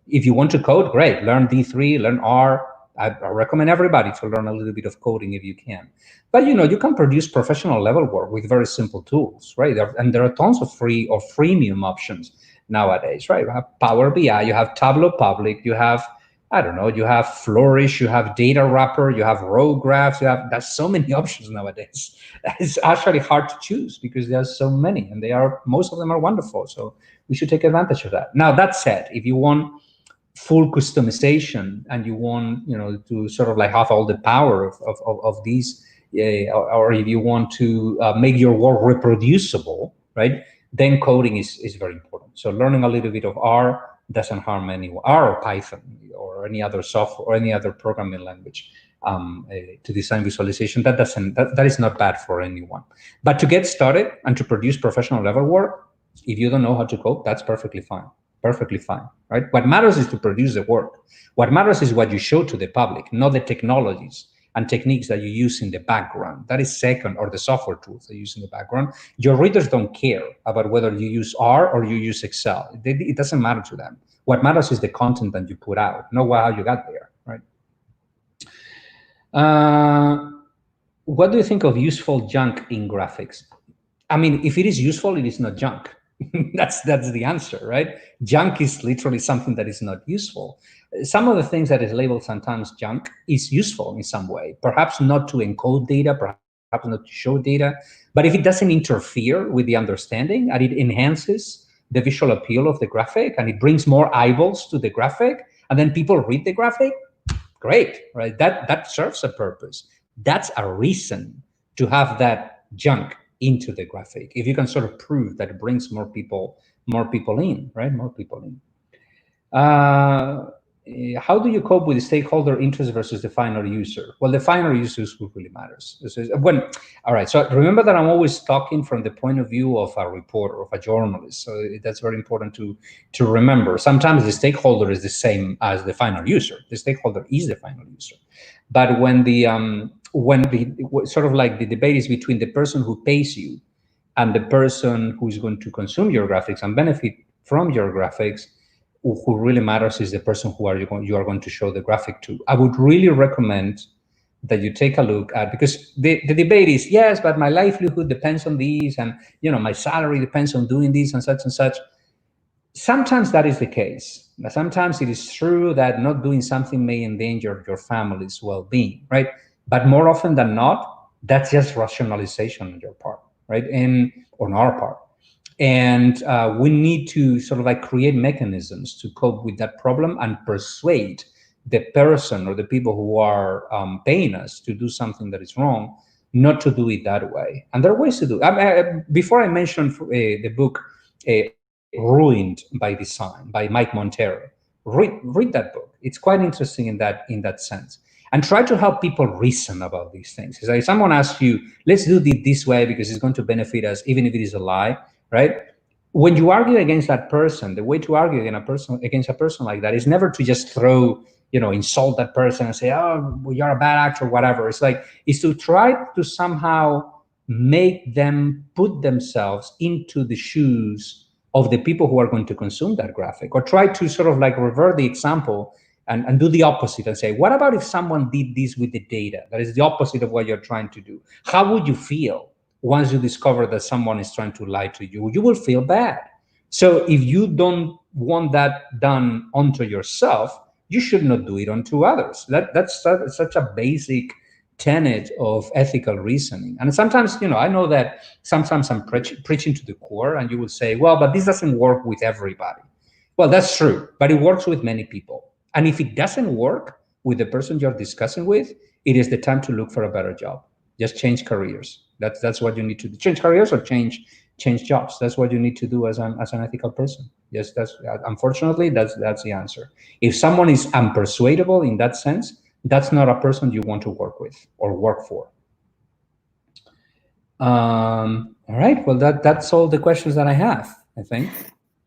if you want to code, great, learn D3, learn R. I recommend everybody to learn a little bit of coding if you can. But you can produce professional level work with very simple tools, right? And there are tons of free or freemium options nowadays, right? You have Power BI, you have Tableau Public, you have, I don't know, you have Flourish, you have Data Wrapper, you have Row Graphs, there's so many options nowadays. It's actually hard to choose because there's so many, and most of them are wonderful. So we should take advantage of that. Now, that said, if you want full customization and you want, to sort of like have all the power of these, or if you want to make your work reproducible, right? Then coding is very important. So learning a little bit of R doesn't harm anyone, R or Python or any other software or any other programming language to design visualization. That is not bad for anyone. But to get started and to produce professional level work, if you don't know how to code, that's perfectly fine. Perfectly fine, right? What matters is to produce the work. What matters is what you show to the public, not the technologies and techniques that you use in the background. That is second, or the software tools that you use in the background. Your readers don't care about whether you use R or you use Excel. It doesn't matter to them. What matters is the content that you put out, not how you got there, right? What do you think of useful junk in graphics? I mean, if it is useful, it is not junk. That's the answer, right? Junk is literally something that is not useful. Some of the things that is labeled sometimes junk is useful in some way, perhaps not to encode data, perhaps not to show data, but if it doesn't interfere with the understanding and it enhances the visual appeal of the graphic and it brings more eyeballs to the graphic and then people read the graphic, great, right? That serves a purpose. That's a reason to have that junk into the graphic, if you can sort of prove that it brings more people in, right? More people in. How do you cope with the stakeholder interest versus the final user? Well, the final user is who really matters. All right, so remember that I'm always talking from the point of view of a reporter, of a journalist. So that's very important to remember. Sometimes the stakeholder is the same as the final user. The stakeholder is the final user. But when the sort of like the debate is between the person who pays you and the person who is going to consume your graphics and benefit from your graphics, who really matters is the person who you are going to show the graphic to. I would really recommend that you take a look at, because the debate is, yes, but my livelihood depends on these, and my salary depends on doing this and such and such. Sometimes that is the case. Sometimes it is true that not doing something may endanger your family's well-being, right? But more often than not, that's just rationalization on your part, right? And on our part. And we need to sort of like create mechanisms to cope with that problem and persuade the person or the people who are paying us to do something that is wrong, not to do it that way. And there are ways to do it. Before I mentioned the book Ruined by Design by Mike Montero, read that book. It's quite interesting in that sense. And try to help people reason about these things. It's like someone asks you, let's do it this way because it's going to benefit us, even if it is a lie, right? When you argue against that person, the way to argue against a person like that is never to just throw, insult that person and say, oh, well, you're a bad actor, whatever. It's to try to somehow make them put themselves into the shoes of the people who are going to consume that graphic, or try to sort of like revert the example and do the opposite and say, what about if someone did this with the data? That is the opposite of what you're trying to do. How would you feel once you discover that someone is trying to lie to you? You will feel bad. So if you don't want that done onto yourself, you should not do it onto others. That's such a basic tenet of ethical reasoning. And sometimes, I know that sometimes I'm preaching to the core, and you will say, well, but this doesn't work with everybody. Well, that's true, but it works with many people. And if it doesn't work with the person you're discussing with, it is the time to look for a better job. Just change careers. That's what you need to do. Change careers or change jobs. That's what you need to do as an ethical person. Yes, unfortunately that's the answer. If someone is unpersuadable in that sense, that's not a person you want to work with or work for. All right. Well, that's all the questions that I have, I think.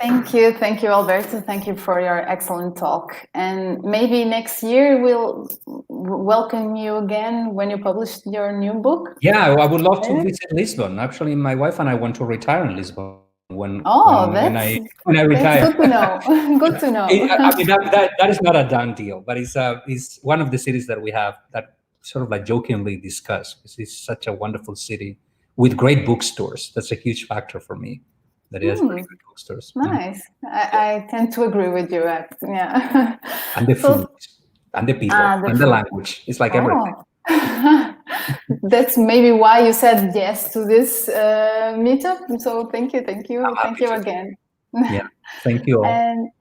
Thank you, Alberto. Thank you for your excellent talk. And maybe next year we'll welcome you again when you publish your new book. Yeah, I would love to visit Lisbon. Actually, my wife and I want to retire in Lisbon when I retire. That's good to know. Good to know. I mean, that is not a done deal, but it's one of the cities that we have that sort of like jokingly discuss. It's such a wonderful city with great bookstores. That's a huge factor for me. That is very good bookstores. Nice. I tend to agree with you. Yeah. And the food, and the people, and the language. It's like everything. That's maybe why you said yes to this meetup. So thank you again. Yeah, thank you all. And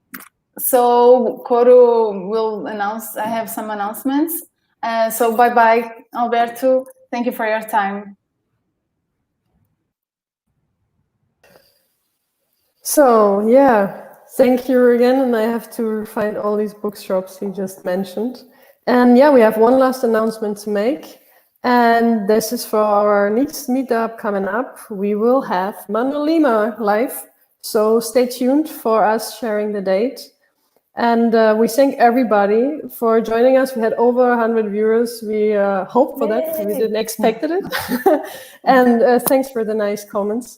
so Coro will announce. I have some announcements. So bye, Alberto. Thank you for your time. So yeah, thank you again, and I have to find all these bookshops you just mentioned. And yeah, we have one last announcement to make, and this is for our next meetup coming up. We will have Mano Lima live, so stay tuned for us sharing the date. And we thank everybody for joining us. We had over 100 viewers. We hoped for that. We didn't expect it. And thanks for the nice comments.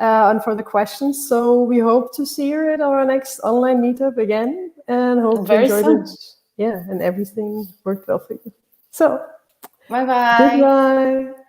And for the questions. So we hope to see you at our next online meetup again, and hope you enjoyed it. Yeah, and everything worked well for you. So, bye-bye. Goodbye.